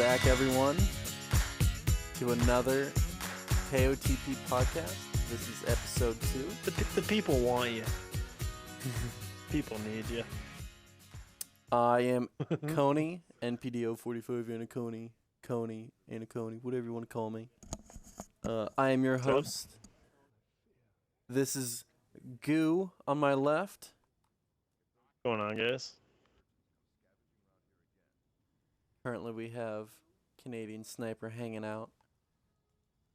back, everyone, to another KOTP podcast. This is episode 2. The people want you. People need you. I am Coney, NPDO 45 Anacone, Coney, Anacone, whatever you want to call me. I am your host. This is Goo on my left. What's going on, guys? Currently, we have Canadian Sniper hanging out.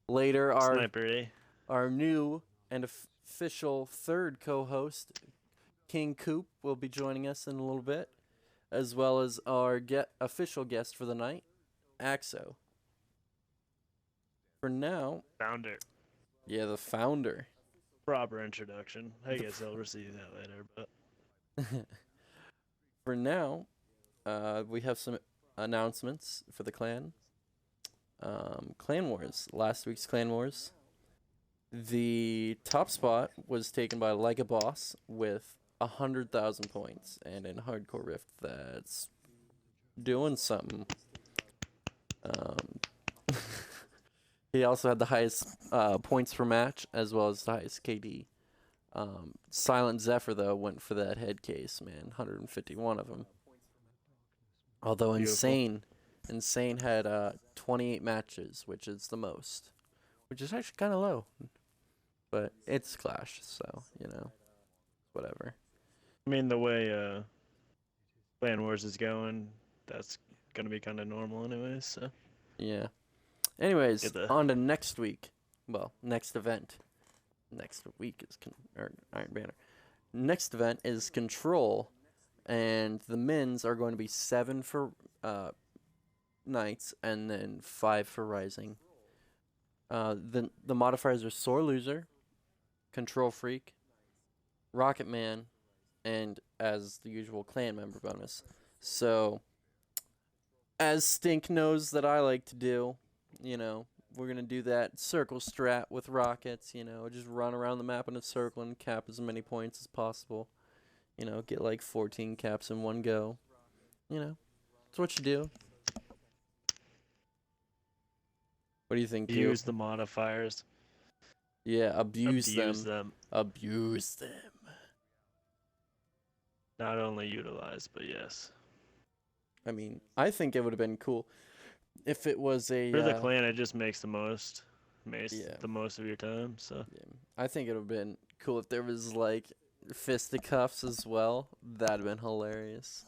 Later, Sniper, eh? our new and official third co-host, King Coop, will be joining us in a little bit, as well as our official guest for the night, Axo. For now, Founder. yeah, the founder. Proper introduction. I guess I'll receive that later, but For now, we have some announcements for the clan. Clan Wars. Last week's Clan Wars. The top spot was taken by Like a Boss with 100,000 points, and in Hardcore Rift, that's doing something. He also had the highest points per match, as well as the highest KD. Silent Zephyr, though, went for that head case, man. 151 of them. Although Beautiful. Insane had 28 matches, which is the most. Which is actually kind of low. But it's Clash, so, whatever. I mean, the way Clan Wars is going, that's going to be kind of normal anyways, so. Yeah. Anyways, Get the- on to next week. Well, next event. Next week is Iron Banner. Next event is Control, and the mins are going to be 7 for Knights and then 5 for Rising. The modifiers are Sore Loser, Control Freak, Rocket Man, and as the usual clan member bonus. So, as Stink knows that I like to do, we're going to do that circle strat with rockets, just run around the map in a circle and cap as many points as possible. Get like 14 caps in one go. That's what you do. What do you think, Q? Use the modifiers. Yeah, abuse them. them. Abuse them. Not only utilize, but yes. I mean, I think it would have been cool if it was a... For the clan, it just makes the most Yeah. the most of your time, so. Yeah, I think it would have been cool if there was, like, fisticuffs as well. That'd have been hilarious.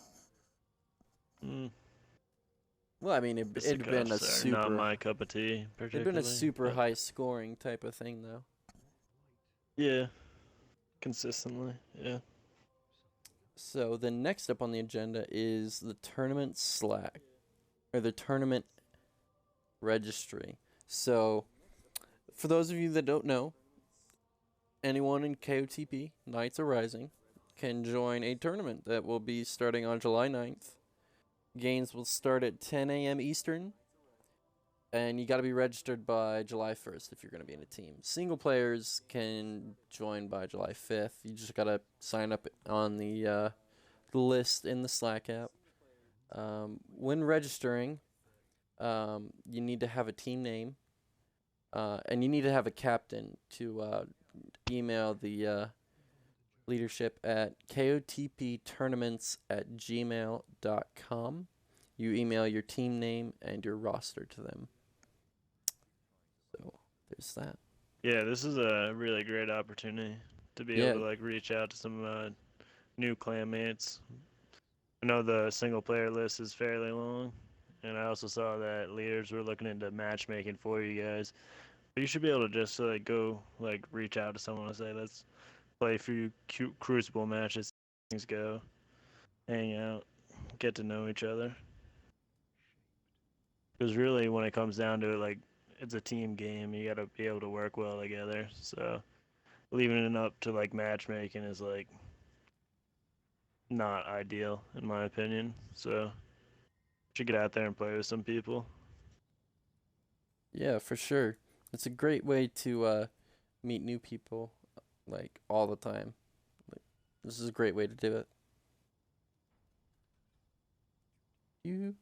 Well, I mean, it'd been a Fisticuffs are super... not my cup of tea, It'd particularly. been a super but- high scoring type of thing, though. Yeah. Consistently, yeah. So the next up on the agenda is the tournament Slack, or the tournament registry. So, for those of you that don't know, anyone in KOTP, Knights or Rising, can join a tournament that will be starting on July 9th. Games will start at 10 a.m. Eastern, and you got to be registered by July 1st if you're going to be in a team. Single players can join by July 5th. You just got to sign up on the list in the Slack app. When registering, you need to have a team name, and you need to have a captain to email the leadership at kotptournaments@gmail.com. You email your team name and your roster to them. So there's that. Yeah, this is a really great opportunity to be able to like reach out to some new clanmates. I know the single player list is fairly long, and I also saw that leaders were looking into matchmaking for you guys. But you should be able to just like go like reach out to someone and say, let's play a few Crucible matches, things go, hang out, get to know each other. Because really, when it comes down to it, like, it's a team game. You gotta be able to work well together. So, leaving it up to like matchmaking is like not ideal in my opinion. So, you should get out there and play with some people. Yeah, for sure. It's a great way to meet new people, like, all the time. Like, this is a great way to do it. You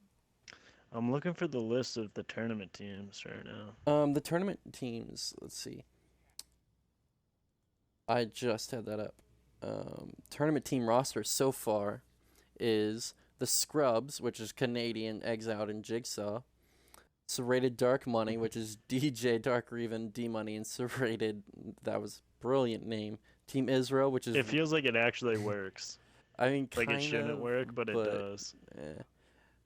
I'm looking for the list of the tournament teams right now. The tournament teams. Let's see. I just had that up. Tournament team roster so far is the Scrubs, which is Canadian, Exiled, and Jigsaw. Serrated Dark Money, which is DJ, Dark Reven, D Money, and Serrated. That was a brilliant name. Team Israel, which is. It feels like it actually works. I mean, like it shouldn't work, but it does.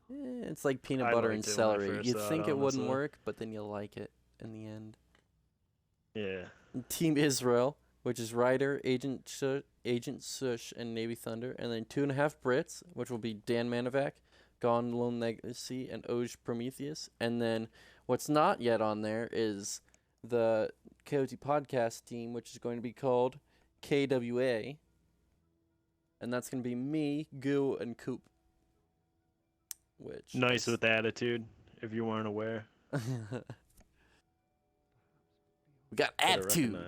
It's like peanut I butter and liked it when I celery. first You'd saw it, think it wouldn't honestly. work, but then you like it in the end. Yeah. Team Israel, which is Ryder, Agent Sush, and Navy Thunder. And then 2.5 Brits, which will be Dan Manovac, Gone Lone Legacy, and Oj Prometheus. And then what's not yet on there is the KOTPodcast team, which is going to be called KWA. And that's going to be me, Goo, and Coop. Which nice with attitude, if you weren't aware. We got attitude.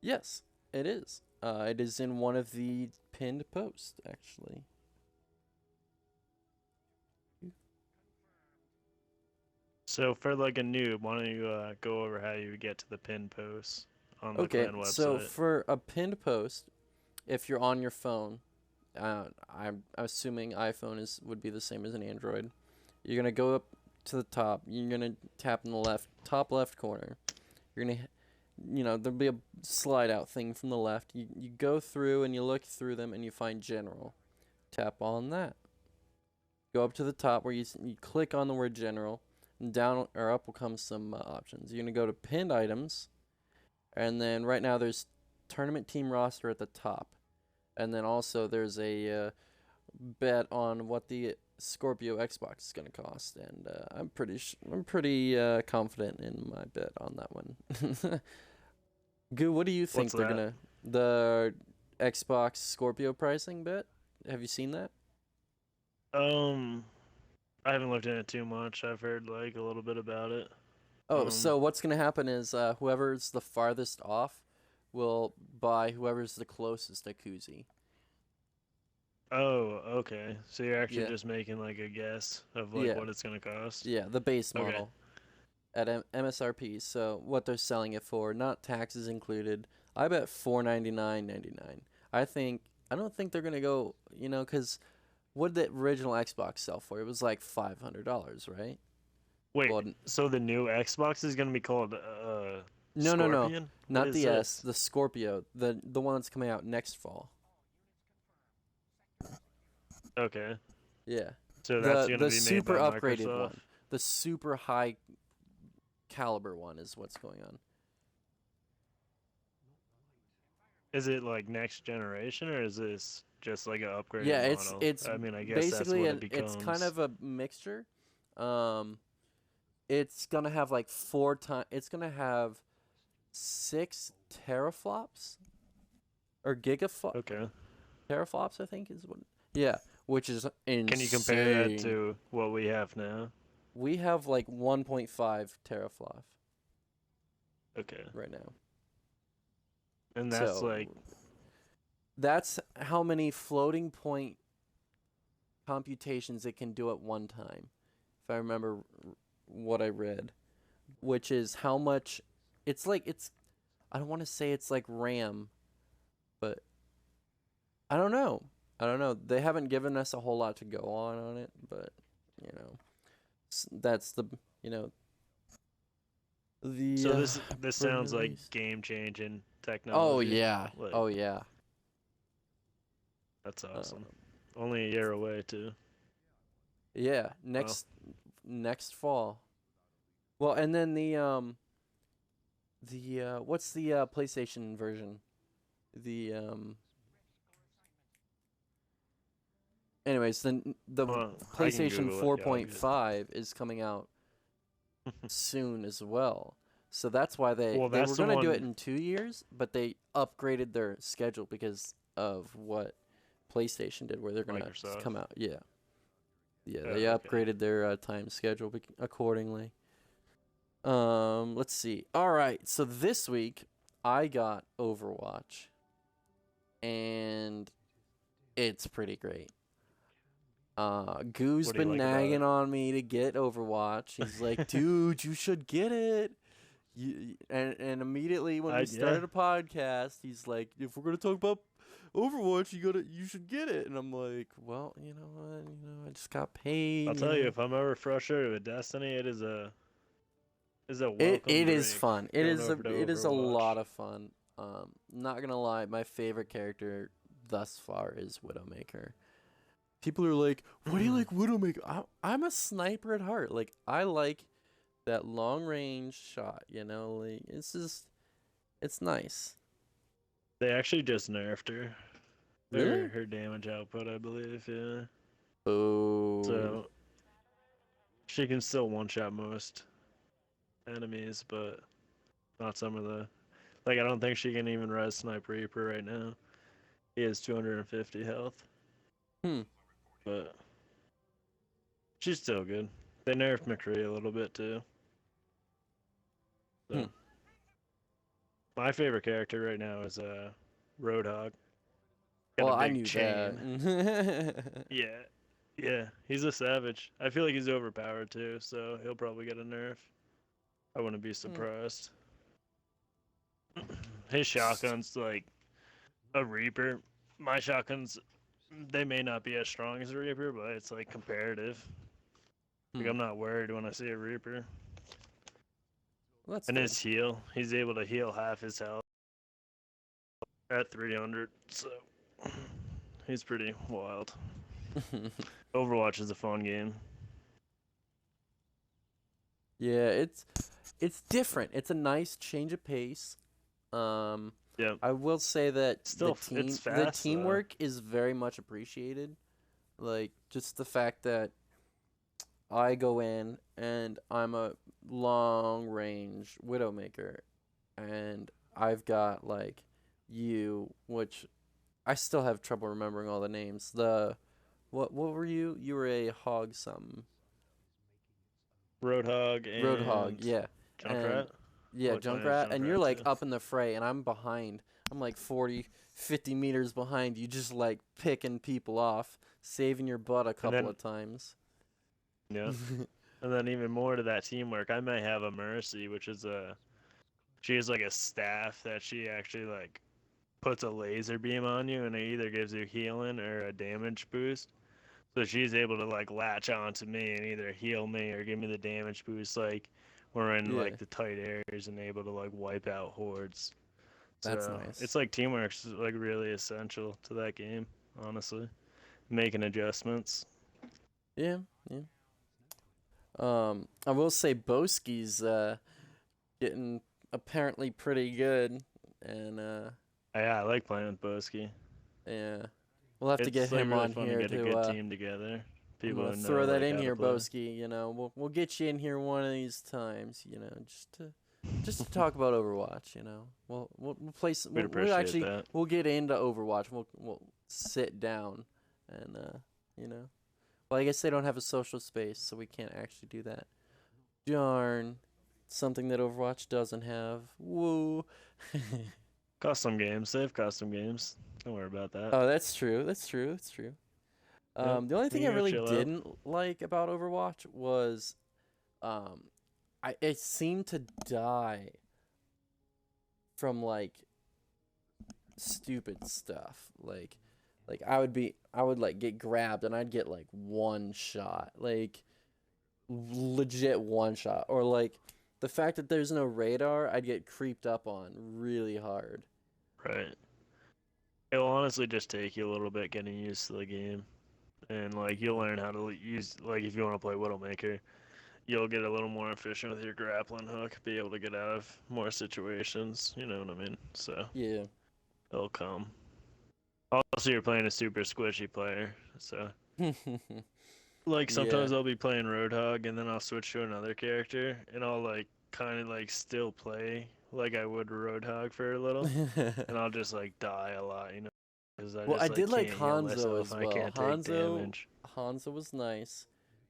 Yes, it is. It is in one of the pinned posts, actually. So for like a noob, why don't you go over how you get to the pinned posts on the clan website? So for a pinned post, if you're on your phone, I'm assuming iPhone would be the same as an Android. You're gonna go up to the top. You're gonna tap in the top left corner. You're gonna, there'll be a slide out thing from the left. You go through and you look through them and you find general. Tap on that. Go up to the top where you click on the word general. And down or up will come some options. You're gonna go to pinned items, and then right now there's tournament team roster at the top, and then also there's a bet on what the Scorpio Xbox is gonna cost, and I'm pretty confident in my bet on that one. Goo, what do you think the Xbox Scorpio pricing bet? Have you seen that? I haven't looked in it too much. I've heard like a little bit about it. Oh, so what's gonna happen is whoever's the farthest off will buy whoever's the closest to Kuzi. Oh, okay. So you're actually just making like a guess of like what it's gonna cost. Yeah, the base model at MSRP. So what they're selling it for, not taxes included. I bet $499.99. I don't think they're gonna go. Because what did the original Xbox sell for? It was like $500, right? Wait, so the new Xbox is gonna be called No, Scorpion? Not the S, the Scorpio, the one that's coming out next fall. Okay. Yeah. So that's gonna be super made by upgraded Microsoft? one, the super high caliber one is what's going on. Is it like next generation, or is this just like an upgraded model? It's I mean, I guess basically that's what it becomes. it's kind of a mixture. It's gonna have like it's gonna have 6 teraflops or gigaflops. Okay. Teraflops, I think is what. Yeah, which is insane. Can you compare that to what we have now? We have like 1.5 teraflop. Okay. Right now. And that's that's how many floating point computations it can do at one time, if I remember what I read, which is how much I don't want to say it's like RAM, but I don't know. They haven't given us a whole lot to go on it, but that's the so this sounds like game changing technology. Oh yeah. Oh yeah. That's awesome. Only a year away too. Yeah, next fall. Well, and then the what's the PlayStation version? Anyways, the PlayStation 4.5 is coming out soon as well. So that's why they were going to do it in 2 years, but they upgraded their schedule because of what PlayStation did, where they're going to come out. Yeah. Yeah, they upgraded their time schedule accordingly. Let's see. All right, so this week I got Overwatch, and It's pretty great. Goo's What do you been like about nagging it? on me to get Overwatch. He's like, dude, you should get it. And immediately when we Yeah. started a podcast, he's like, if we're gonna talk about Overwatch, you should get it. And I'm like, well, you know what, I just got I'll paid, tell you, if I'm ever frustrated with Destiny, it is a welcome It is break fun. going over to It is a Overwatch. lot of fun. Not gonna lie, my favorite character thus far is Widowmaker. People are like, "Why do you like Widowmaker?" I'm a sniper at heart. Like I like that long range shot. Like it's nice. They actually just nerfed her. Really? Her damage output, I believe, yeah. Oh. So she can still one shot most enemies, but not some of the like I don't think she can even res Sniper Reaper right now. He has 250 health, Hmm. but she's still good. They nerfed McCree a little bit too. Hmm. So my favorite character right now is Roadhog. Got Well, a I big knew chain. that. Yeah. Yeah, he's a savage. I feel like he's overpowered too, so he'll probably get a nerf. I wouldn't be Hmm. surprised. His shotgun's like a Reaper. My shotguns, they may not be as strong as a Reaper, but it's like comparative. Like Hmm. I'm not worried when I see a Reaper. Well, that's And good. his heal, he's able to heal half his health at 300, so he's pretty wild. Overwatch is a fun game. Yeah, it's different. It's a nice change of pace. Um, Yep. I will say that Still, it's the fast though. teamwork is very much appreciated. Like just the fact that I go in and I'm a long range Widowmaker, and I've got like you, which I still have trouble remembering all the names. What were you? You were a hog something. Roadhog Roadhog, and yeah. And Junkrat. I yeah, like playing as Junkrat, and you're Junkrat like too. up in the fray and I'm behind. I'm like 40, 50 meters behind you, just like picking people off, saving your butt a And couple then, of times. yeah. And then even more to that teamwork, I might have a Mercy, which is she has like a staff that she actually like puts a laser beam on you, and it either gives you healing or a damage boost. So she's able to like latch onto me and either heal me or give me the damage boost, like we're in Yeah, like the tight areas and able to like wipe out hordes. that's So nice. it's like teamwork's like really essential to that game, honestly. Making adjustments. Yeah, yeah. I will say Boski's getting apparently pretty good, and Yeah, I like playing with Boski. yeah, we'll have to get It's like him really on fun to here get a to good team together. I'm People gonna who know throw that like in how to here, play. Boski. We'll get you in here one of these times. Just to talk about Overwatch. We'll play. We'd appreciate that. We'll get into Overwatch. We'll sit down, and well, I guess they don't have a social space, so we can't actually do that. Darn, something that Overwatch doesn't have. Woo. Custom games, save custom games. Don't worry about that. Oh, that's true. That's true. That's true. Yep. The only You thing I can go really chill out. didn't like about Overwatch was um it seemed to die from like stupid stuff. Like I would like get grabbed and I'd get like one shot. Like legit one shot. Or like the fact that there's no radar, I'd get creeped up on really hard. Right. It'll honestly just take you a little bit getting used to the game. And like you'll learn how to use like if you want to play Widowmaker, you'll get a little more efficient with your grappling hook, be able to get out of more situations, you know what I mean? So Yeah. it'll come. Also you're playing a super squishy player, so like Yeah. sometimes I'll be playing Roadhog and then I'll switch to another character and I'll like kind of like still play like I would Roadhog for a little, and I'll just like die a lot, you know, because I Well, I just like did like can't heal Hanzo myself as and I well. can't take damage. Hanzo was nice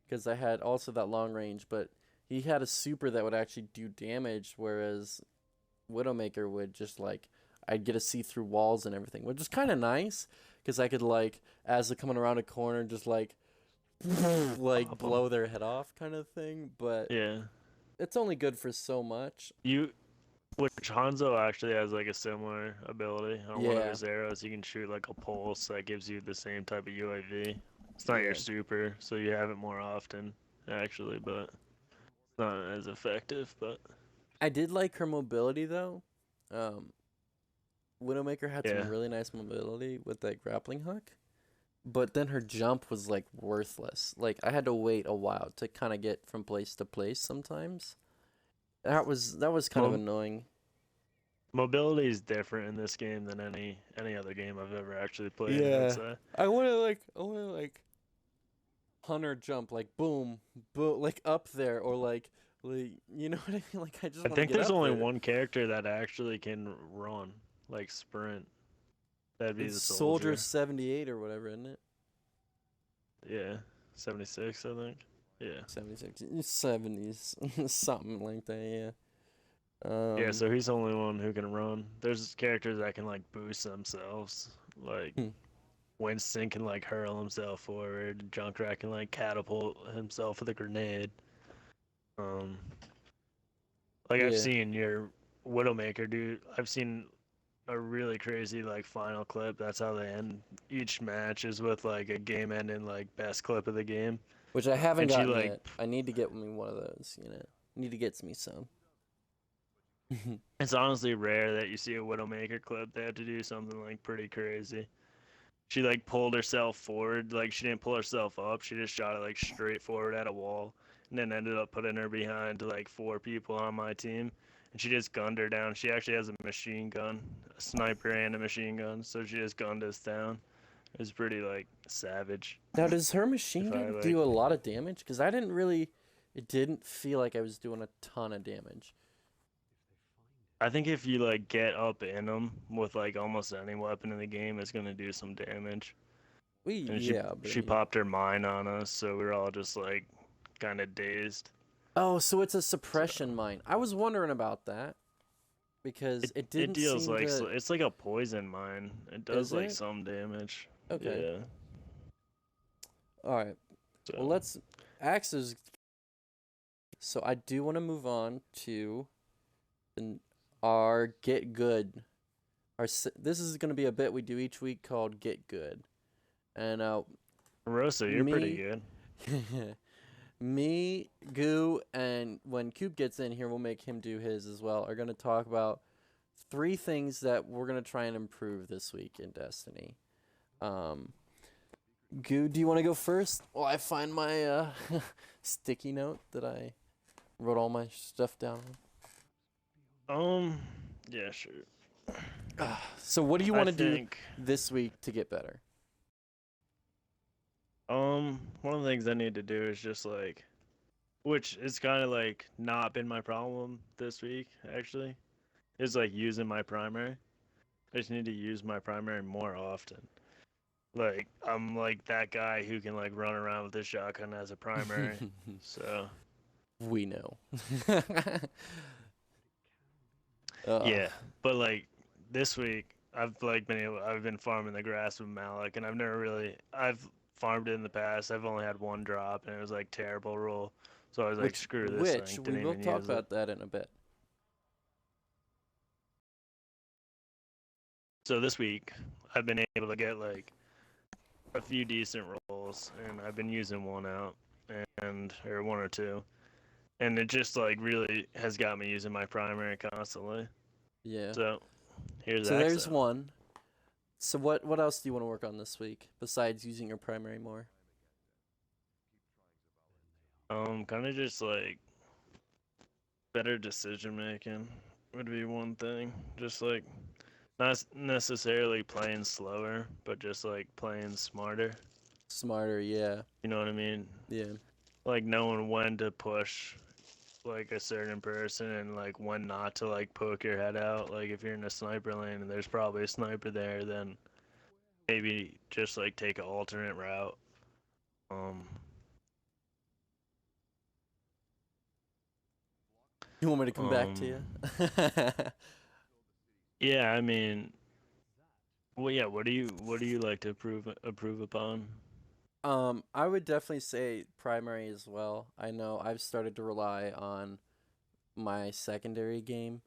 because I had also that long range, but he had a super that would actually do damage, whereas Widowmaker would just like I'd get to see through walls and everything, which is kind of nice because I could like as they're coming around a corner, just like blow their head off kind of thing. But Yeah. it's only good for so much. Which Hanzo actually has like a similar ability. On one of Yeah, his arrows, you can shoot like a pulse that gives you the same type of UAV. It's not your yeah. super, so you have it more often, actually, but it's not as effective. But I did like her mobility though. Um, Widowmaker had some yeah, really nice mobility with that grappling hook, but then her jump was like worthless. Like I had to wait a while to kind of get from place to place sometimes. That was kind of Mo- annoying. mobility is different in this game than any other game I've ever actually played. I'd Yeah. say. I wanna like hunter jump like boom, boom like up there or like you know what I mean? Like I just I want to think get there's up only there. one character that actually can run, like sprint. That'd be It's the Soldier soldier. 78 or whatever, isn't it? Yeah, 76, I think. Yeah. 76, 70s, something like that. Yeah. Yeah, so he's the only one who can run. There's characters that can like boost themselves. Like Hmm, Winston can like hurl himself forward. Junkrat can like catapult himself with a grenade. Um, like I've yeah. seen your Widowmaker do. I've seen a really crazy like final clip. That's how they end each match is with like a game-ending like best clip of the game. Which I haven't And she gotten like yet. I need to get me one of those. Need to get me some. it's honestly rare that you see a Widowmaker clip. They have to do something like pretty crazy. She like pulled herself forward, like she didn't pull herself up. She just shot it like straight forward at a wall, and then ended up putting her behind like four people on my team, and she just gunned her down. She actually has a machine gun, a sniper and a machine gun, so she just gunned us down. It was pretty like savage. Now, does her machine If I gun like, do a lot of damage? Because I didn't really. It didn't feel like I was doing a ton of damage. I think if you like get up in them with like almost any weapon in the game, it's gonna do some damage. We And yeah, but I she mean. popped her mine on us, so we were all just like kind of dazed. Oh, so it's a So suppression mine. I was wondering about that because it it didn't deals seem like to. it's like a poison mine. It does Is like it? some damage. Okay. Yeah. All right. Well, So let's. Axes. So I do want to move on to our get good. This is going to be a bit we do each week called get good, and Rosa, you're pretty me, good. me, Goo, and when Coop gets in here, we'll make him do his as well. Are going to talk about 3 things that we're going to try and improve this week in Destiny. Goo, do you want to go first? Well, I find my sticky note that I wrote all my stuff down Um, yeah, sure. on. So, what do you I want to do think this week to get better? one of the things I need to do is just like, which is kind of like not been my problem this week actually, is like using my primary. I just need to use my primary more often. Like I'm like that guy who can like run around with his shotgun as a primary. So We know. uh, yeah, but like this week I've been farming the grass with Malik, and I've farmed it in the past. I've only had one drop, and it was like terrible roll. So I was like, screw this which thing. we Didn't will even talk use it. about that in a bit. So this week I've been able to get like a few decent rolls, and I've been using one out or one or two, and it just like really has got me using my primary constantly. Yeah. So here's So there's Axo. one. So what else do you want to work on this week besides using your primary more? Kind of just like better decision making would be one thing. Just like not necessarily playing slower, but just like playing smarter. Smarter, yeah. You know what I mean? Yeah. Like knowing when to push like a certain person and like when not to like poke your head out. Like if you're in a sniper lane and there's probably a sniper there, then maybe just like take an alternate route. Um, You want me to come back to um, you? Yeah, I mean, well, yeah. What do you like to approve upon? I would definitely say primary as well. I know I've started to rely on my secondary game.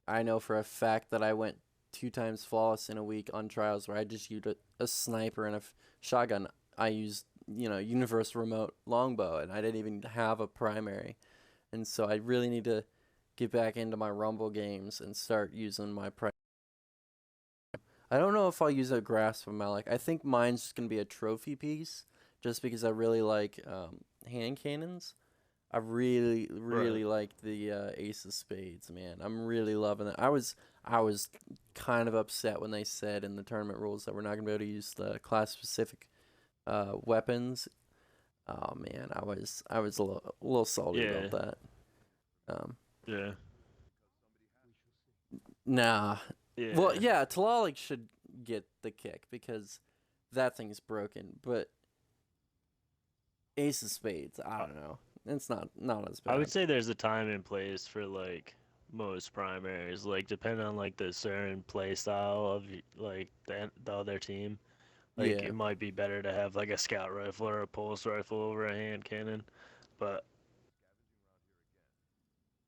I know for a fact that I went 2 times flawless in a week on trials where I just used a sniper and a shotgun. I used, universal remote longbow, and I didn't even have a primary. And so I really need to get back into my Rumble games and start using my primary. I don't know if I'll use a Grasp of Malak. I think mine's just going to be a trophy piece just because I really like hand cannons. I really, Right. really like the Ace of Spades, man. I'm really loving it. I was kind of upset when they said in the tournament rules that we're not gonna be able to use the class specific weapons. Oh man, I was a little salty about Yeah. that. Um, Yeah. nah. Well, Yeah. yeah, Talalik should get the kick because that thing's broken. But Ace of Spades, I I, don't know. It's not as I would bad. say there's a time and place for like most primaries, like depending on like the certain play style of like the other team. Like Yeah. it might be better to have like a scout rifle or a pulse rifle over a hand cannon, but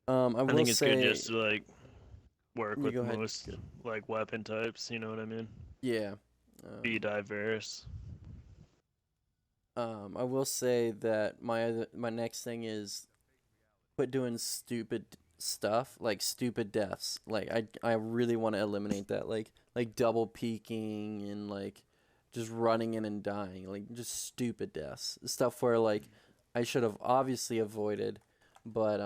I I will think it's good say, just to like work you with go ahead. most like weapon types. You know what I mean? Yeah. Be diverse. I will say that my next thing is quit doing stupid stuff, like stupid deaths. Like I really want to eliminate that, like double peeking and like just running in and dying, like just stupid deaths, stuff where like I should have obviously avoided, but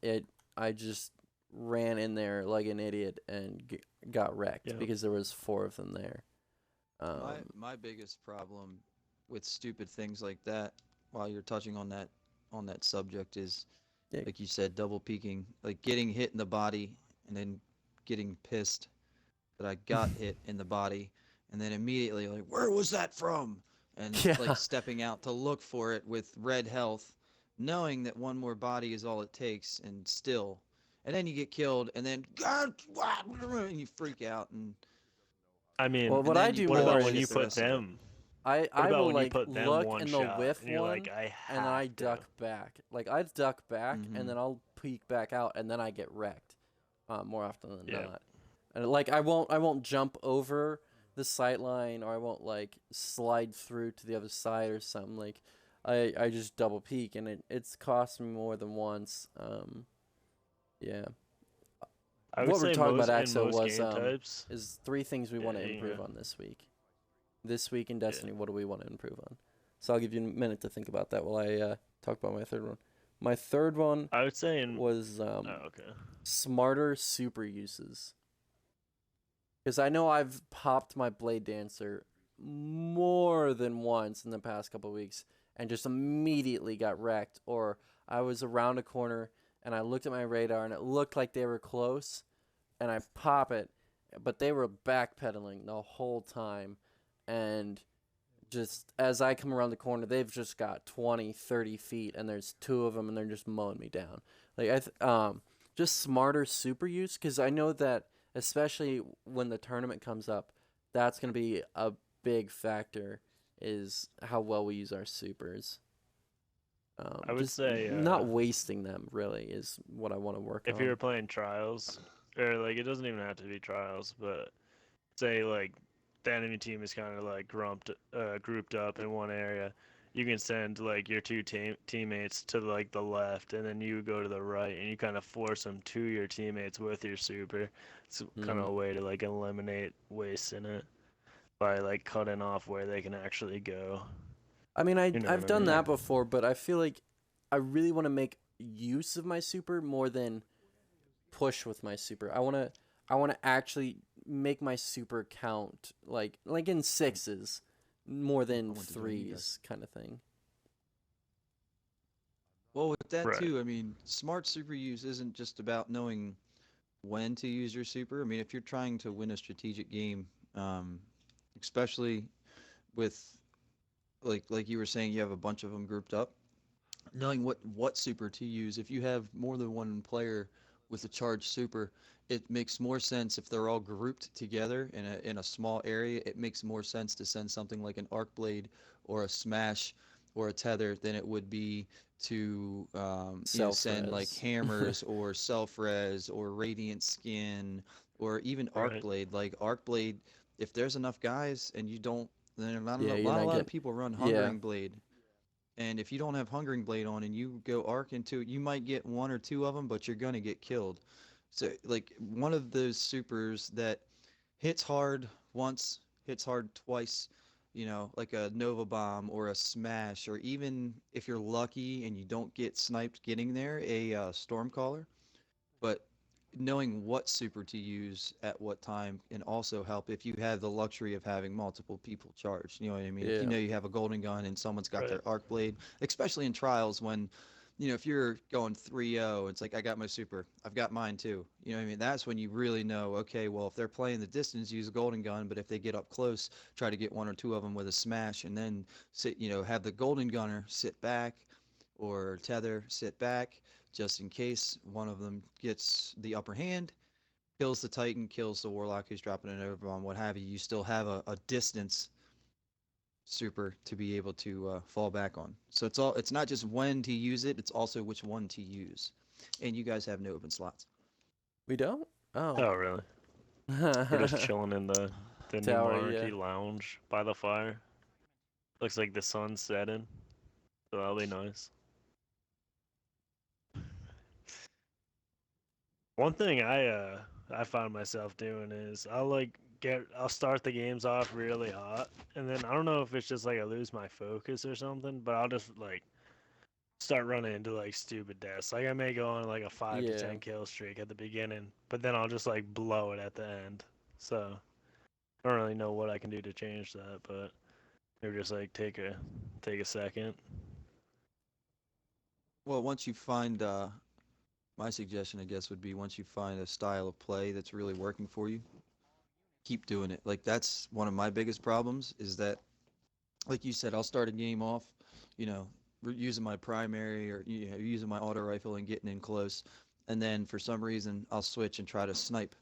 it I just ran in there like an idiot and got wrecked Yep. because there was four of them there. My biggest problem with stupid things like that, while you're touching on that subject, is Yeah. like you said, double peaking, like getting hit in the body and then getting pissed that I got hit in the body, and then immediately like, where was that from? And like Yeah. stepping out to look for it with red health, knowing that one more body is all it takes, and still, and then you get killed, and then God, and you freak out, I Well, mean, and what I then you do what pull more about out when you shit is the put rest of it. them? I What I about will when you like put them look one and they'll shot whiff and you're like, one, I and then I have to. duck back. Like I duck back, and Mm-hmm. then I'll peek back out, and then I get wrecked, more often than Yep. not. And like I won't jump over the sight line, or I won't like slide through to the other side or something. Like I just double peek, and it's cost me more than once. Yeah. I would What we're say talking about, most in Axo, most was game types. is three things we Yeah, want to you improve know. on this week. This week in Yeah. Destiny, what do we want to improve on? So I'll give you a minute to think about that while I talk about my third one. My third one I would say in. was Oh, okay. smarter super uses. Because I know I've popped my Blade Dancer more than once in the past couple of weeks and just immediately got wrecked. Or I was around a corner and I looked at my radar and it looked like they were close and I pop it, but they were backpedaling the whole time. And just as I come around the corner, they've just got 20, 30 feet, and there's two of them, and they're just mowing me down. Like just smarter super use, because I know that especially when the tournament comes up, that's gonna be a big factor. Is how well we use our supers. I would Just say not wasting them really is what I want to work if you on. were playing trials, or like it doesn't even have to be trials, but say like the enemy team is kind of like grouped up in one area, you can send like your two teammates to like the left, and then you go to the right, and you kind of force them to your teammates with your super. It's kind Mm-hmm. of a way to like eliminate waste in it by like cutting off where they can actually go. I mean, You know what I've I done mean? that before, but I feel like I really want to make use of my super more than push with my super. I want to actually make my super count like in sixes more I than went to join you guys. threes kind of thing. Well, with that Right. too, I mean, smart super use isn't just about knowing when to use your super. I mean, if you're trying to win a strategic game, um, especially with like you were saying, you have a bunch of them grouped up, knowing what super to use. If you have more than one player with the charged super, it makes more sense if they're all grouped together in a small area. It makes more sense to send something like an arc blade or a smash or a tether than it would be to send like Self-res. hammers or self res or radiant skin or even arc Right. blade. Like arc blade, if there's enough guys and you don't, then not Yeah, you're not a not lot of getting. people run Yeah, hungering blade. And if you don't have Hungering Blade on and you go Arc into it, you might get one or two of them, but you're gonna get killed. So like one of those supers that hits hard once, hits hard twice, like a Nova Bomb or a Smash, or even if you're lucky and you don't get sniped getting there, a Stormcaller. But knowing what super to use at what time can also help if you have the luxury of having multiple people charged. You know what I mean? If you yeah, know you have a golden gun and someone's got Right. their arc blade, especially in trials when, if you're going 3-0, it's like I got my super, I've got mine too. You know what I mean? That's when you really know, okay, well, if they're playing the distance, use a golden gun, but if they get up close, try to get one or two of them with a smash and then sit, have the golden gunner sit back or tether, sit back, just in case one of them gets the upper hand, kills the Titan, kills the Warlock who's dropping an overbomb, what have you. You still have a distance super to be able to fall back on. So it's not just when to use it, it's also which one to use. And you guys have no open slots. we don't. Oh, Oh, really? We're just chilling in the new tower. Yeah, monarchy lounge by the fire. Looks like the sun's setting, so that'll be nice. One thing I find myself doing is I'll start the games off really hot, and then I don't know if it's just like I lose my focus or something, but I'll just like start running into like stupid deaths. Like I may go on like a 5 to 10 yeah. kill streak at the beginning, but then I'll just like blow it at the end. So I don't really know what I can do to change that, but maybe just like take a second. Well, once you find, my suggestion, I guess, would be once you find a style of play that's really working for you, keep doing it. Like that's one of my biggest problems is that like you said, I'll start a game off, you know, using my primary or using my auto rifle and getting in close, and then for some reason I'll switch and try to snipe,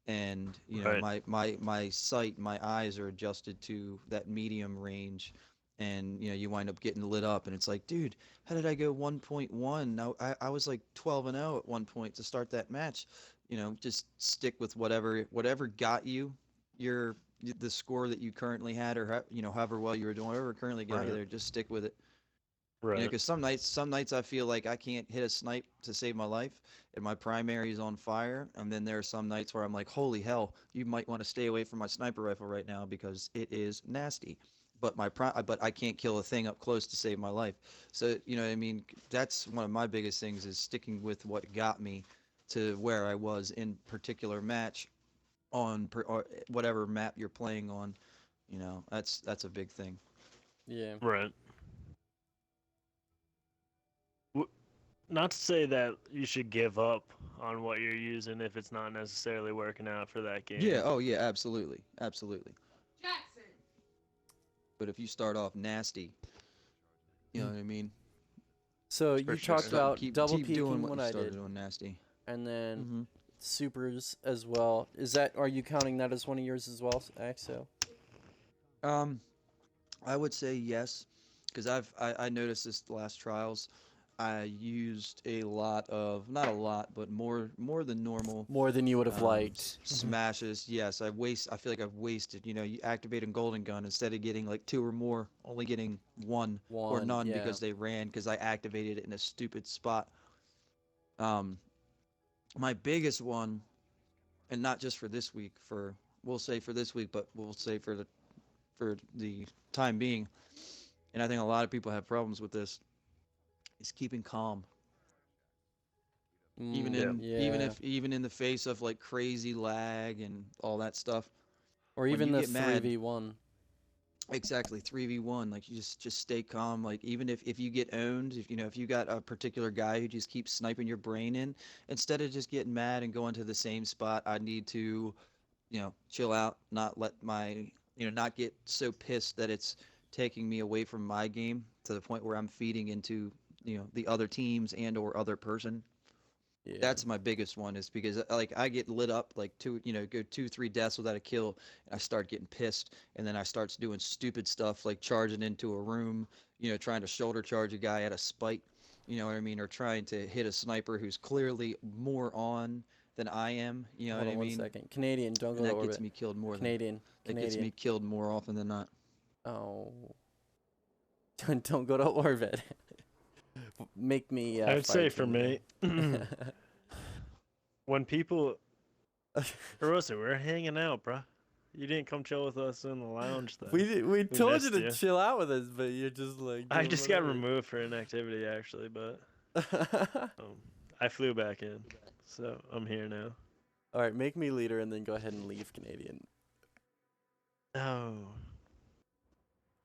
and Right. my sight, my eyes are adjusted to that medium range, and you wind up getting lit up, and it's like, dude, how did I go 1.1? Now I was like 12-0 at one point to start that match. Just stick with whatever got you your the score that you currently had, or however well you were doing, whatever currently got you Right. there, just stick with it. Right. Because some nights I feel like I can't hit a snipe to save my life, and my primary is on fire. And then there are some nights where I'm like, holy hell, you might want to stay away from my sniper rifle right now because it is nasty. But I can't kill a thing up close to save my life. So what I mean. That's one of my biggest things is sticking with what got me to where I was in particular match or whatever map you're playing on. That's a big thing. Yeah. Right. Not to say that you should give up on what you're using if it's not necessarily working out for that Yeah. game. Oh yeah. Absolutely. Absolutely. But if you start off nasty, you know what I mean. So For you talked sure. about double Keep doing peeking what what you I started did, doing nasty. and then Hmm. supers as well. Are you counting that as one of yours as well, Axel? Um, I would say yes, because I noticed this the last trials. I used a lot of, not a lot, but more than normal More than you would have liked. smashes. Yes, I feel like I've wasted. You activate a golden gun instead of getting like two or more, only getting one or One, none yeah. because they ran because I activated it in a stupid spot. Um, my biggest one, and not just for this week, for we'll say for this week, but we'll say for the time being, and I think a lot of people have problems with this, is keeping calm. Even Yeah. in even Yeah. if even in the face of like crazy lag and all that stuff, Or when even you the get mad, 3v1. exactly 3v1, like you just stay calm. Like even if you get owned, if you got a particular guy who just keeps sniping your brain in, instead of just getting mad and going to the same spot, I need to chill out, not let my, not get so pissed that it's taking me away from my game to the point where I'm feeding into, the other teams and or other person. Yeah. That's my biggest one, is because like I get lit up like go 2 3 deaths without a kill, and I start getting pissed, and then I start doing stupid stuff like charging into a room, trying to shoulder charge a guy at a spike, you know what I mean, or trying to hit a sniper who's clearly more on than I am, you know Hold what on I one mean? second. Canadian, don't go And to that gets orbit. me killed more than Canadian, that gets me Canadian. killed more often than not. Oh, don't go to orbit. Make me. I would fire say for team me, leader. when people, Rosa, we're hanging out, bruh. You didn't come chill with us in the lounge, though. we told you missed to you. chill out with us, but you're just like. I doing just got whatever. removed for inactivity, actually, but I flew back in, so I'm here now. All right, make me leader, and then go ahead and leave Canadian. Oh.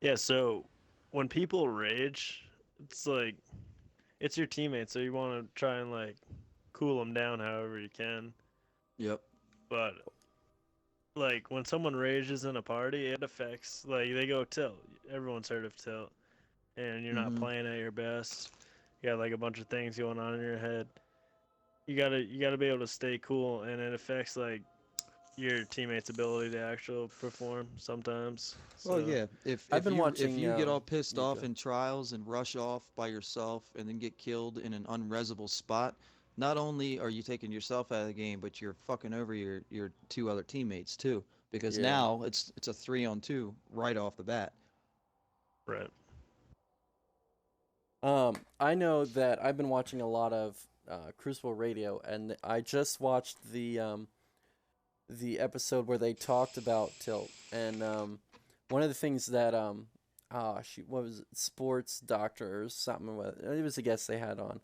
Yeah, so when people rage, it's like, it's your teammate, so you want to try and, like, cool them down however you can. Yep. But, like, when someone rages in a party, it affects, like, they go tilt. Everyone's heard of tilt. And you're not Mhm. playing at your best. You got, like, a bunch of things going on in your head. You gotta be able to stay cool, and it affects, like, your teammates' ability to actually perform sometimes. Well, So, yeah. If I've if been you if watching. you get all pissed You off go. in trials and rush off by yourself and then get killed in an unresable spot, not only are you taking yourself out of the game, but you're fucking over your 2 other teammates too. Because Yeah. now it's a 3-on-2 right off the bat. right. I know that I've been watching a lot of Crucible Radio, and I just watched the episode where they talked about tilt, and one of the things that what was it, sports doctor or something, it was a guest they had on,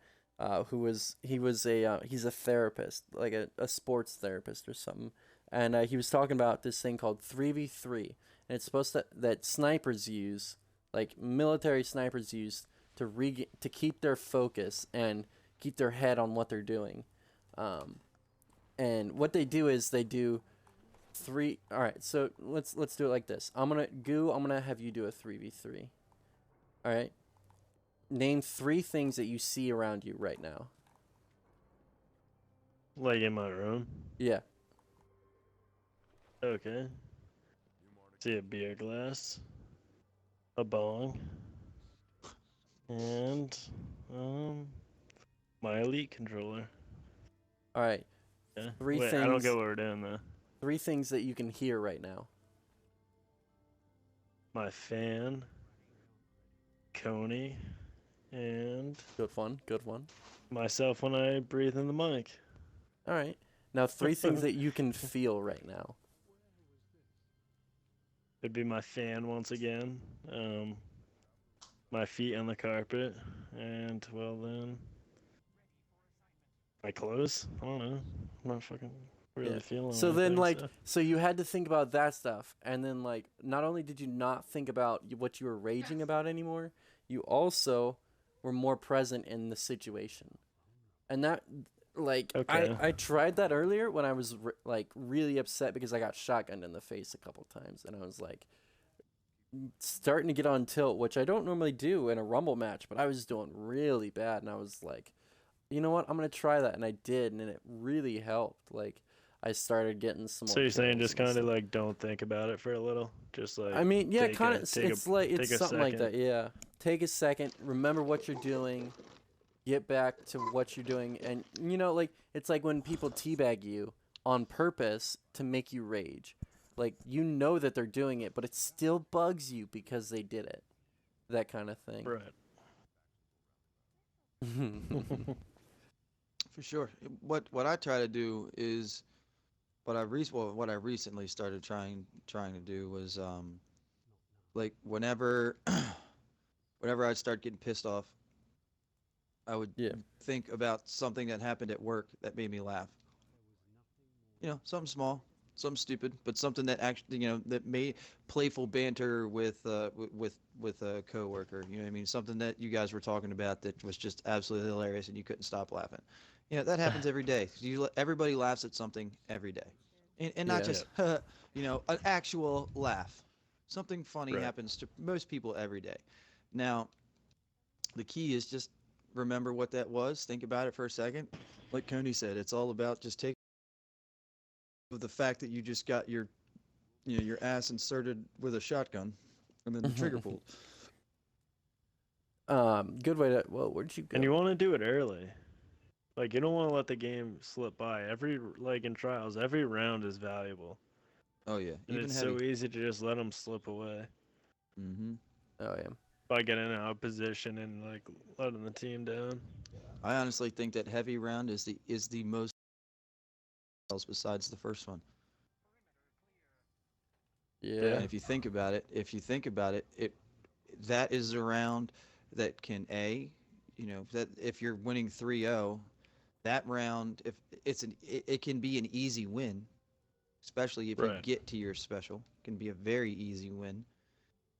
he's a therapist, like a sports therapist or something, and he was talking about this thing called 3v3, and it's supposed that snipers use, like military snipers use to keep their focus and keep their head on what they're doing. And what they do is they do three. All right, so let's do it like this. I'm gonna have you do a 3v3. All right. Name 3 things that you see around you right now. Like in my room. Yeah. Okay. See a beer glass, a bong, and my Elite controller. All right. Yeah. 3 Wait, things. I don't get what we're doing though. 3 things that you can hear right now. My fan, Coney, and Good one. Good one. myself when I breathe in the mic. All right. Now 3 things that you can feel right now. It'd be my fan once again, my feet on the carpet, and well then, my clothes. I don't know. I'm not fucking really feeling. So then, anything, like, so. so you had to think about that stuff, and then, like, not only did you not think about what you were raging about anymore, you also were more present in the situation, and that, like, Okay. I tried that earlier when I was like really upset because I got shotgunned in the face a couple times, and I was like starting to get on tilt, which I don't normally do in a rumble match, but I was doing really bad, and I was like, you know what, I'm gonna try that, and I did, and it really helped. Like, I started getting some. So you're saying just kind of stuff. like don't think about it for a little, just like. I mean, yeah, take kind a- of. take a- It's like take it's a something like second. that. Yeah, take a second, remember what you're doing, get back to what you're doing, and like it's like when people teabag you on purpose to make you rage, like that they're doing it, but it still bugs you because they did it, that kind of thing. Right. For sure. What I try to do is what I recently started trying to do was like whenever I'd start getting pissed off, I would Yeah. think about something that happened at work that made me laugh. Something small, something stupid, but something that actually, that made playful banter with a coworker. You know what I mean? Something that you guys were talking about that was just absolutely hilarious, and you couldn't stop laughing. That happens every day. Everybody laughs at something every day, and not Yeah. just an actual laugh. Something funny Right. happens to most people every day. Now, the key is just remember what that was, think about it for a second. Like Coney said, it's all about just taking the fact that you just got your ass inserted with a shotgun, and then the trigger pulled. Good way to. Well, where'd you go? And you want to do it early. Like, you don't want to let the game slip by. Like in trials, every round is valuable. Oh yeah, And even it's heavy. so easy to just let them slip away Mm-hmm. Oh yeah. by getting out of position and like letting the team down. I honestly think that heavy round is the most else besides the first one. Yeah. And if you think about it, it that is a round that can that if you're winning 3-0, that round if it can be an easy win, especially if you Right. get to your special. It can be a very easy win.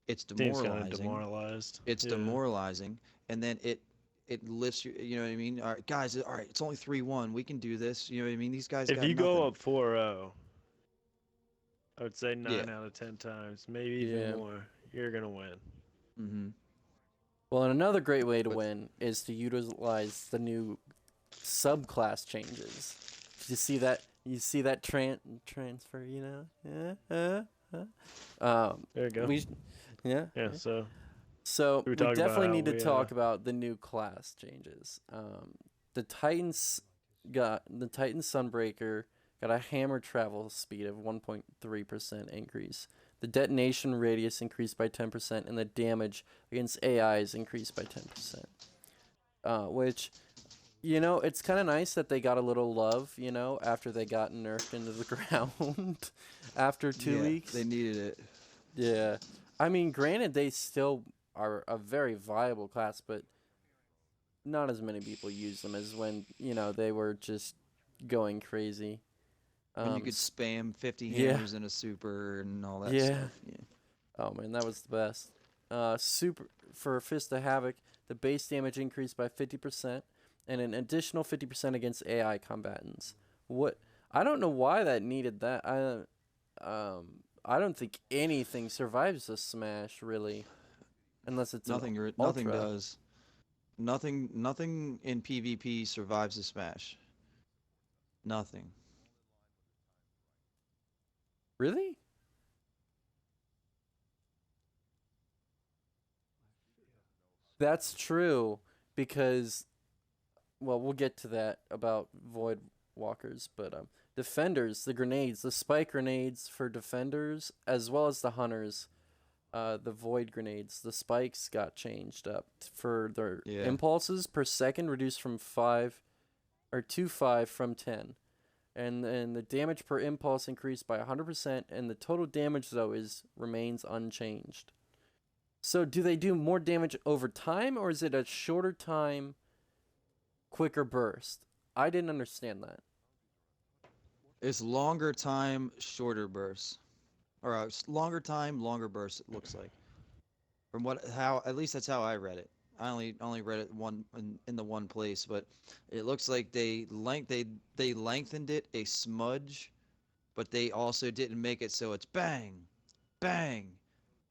It's Team's kind of demoralizing. demoralized. It's Yeah. demoralizing, and then it lifts you know what I mean? All right, guys, all right, it's only 3-1. We can do this. You know what I mean? These guys If got you nothing. go up 4-0, I would say 9 Yeah. out of 10 times, maybe Yeah. even more, you're going to win. Mm-hmm. Well, and another great way to But- win is to utilize the new subclass changes. You see that? You see that transfer? You know? There you go. Yeah. Yeah, so So we we talk about definitely how need to we, talk about the new class changes. The Titans Sunbreaker got a hammer travel speed of 1.3% increase. The detonation radius increased by 10%, and the damage against AIs increased by 10%. Which, it's kind of nice that they got a little love, after they got nerfed into the ground after 2 weeks. They needed it. Yeah. I mean, granted, they still are a very viable class, but not as many people use them as when, they were just going crazy. When you could spam 50 yeah. hammers in a super and all that Yeah. stuff. Yeah. Oh, man, that was the best. For Fist of Havoc, the base damage increased by 50% and an additional 50% against AI combatants. I don't know why that needed that. I don't think anything survives a smash really, unless it's Nothing ultra. does. Nothing in PvP survives a smash. Nothing. Really? That's true because, well, we'll get to that about Void Walkers, but defenders, the grenades, the spike grenades for defenders, as well as the hunters, the void grenades, the spikes got changed up for their impulses per second reduced from 5 to 5 from 10. And the damage per impulse increased by 100%, and the total damage though remains unchanged. So do they do more damage over time, or is it a shorter time, quicker burst? I didn't understand that. It's longer time, shorter bursts. Or longer time, longer bursts, it looks like. From at least that's how I read it. I only read it in the one place, but it looks like they lengthened it a smudge, but they also didn't make it so it's bang, bang,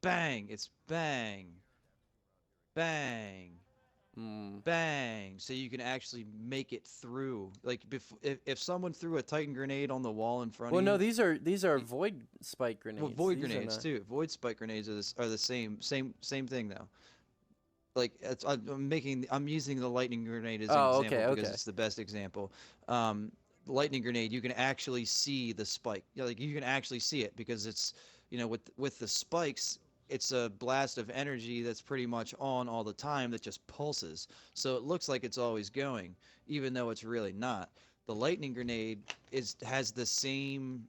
bang. It's bang, bang, bang. So you can actually make it through. Like if someone threw a Titan grenade on the wall in front of you. Well, no, these are void spike grenades. Well, void grenades too. Void spike grenades are the same thing though. Like I'm using the lightning grenade as an example because it's the best example. Lightning grenade, you can actually see the spike. Like you can actually see it because it's with the spikes, it's a blast of energy that's pretty much on all the time that just pulses. So it looks like it's always going, even though it's really not. The lightning grenade has the same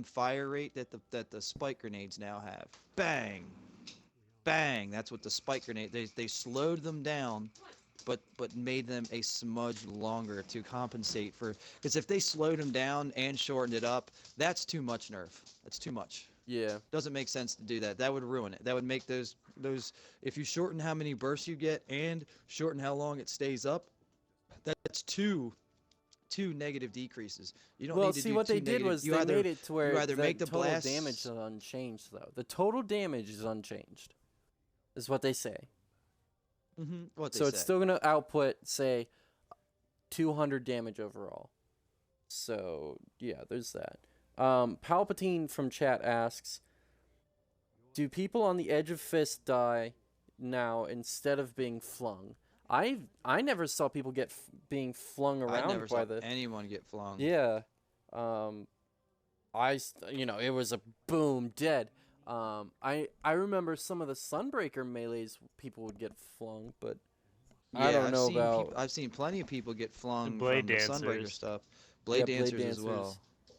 fire rate that the spike grenades now have. Bang, bang. That's what the spike grenade. They slowed them down, but made them a smudge longer to compensate for. Because if they slowed them down and shortened it up, that's too much nerf. That's too much. Yeah. Doesn't make sense to do that. That would ruin it. That would make those. If you shorten how many bursts you get and shorten how long it stays up, that's two negative decreases. You don't need to do what they negative. did was they made it to where the make the total blast damage is unchanged, though. The total damage is unchanged, is what they say. What they So say. it's still gonna output, say, 200 damage overall. So yeah, there's that. Palpatine from chat asks, do people on the edge of fist die now instead of being flung? I never saw people being flung I around never by saw the anyone get flung. yeah. It was a boom dead. I remember some of the Sunbreaker melees people would get flung, but I Yeah, don't know about I've seen plenty of people get The flung blade from the Sunbreaker dancers. stuff. Blade Blade dancers as well. dancers,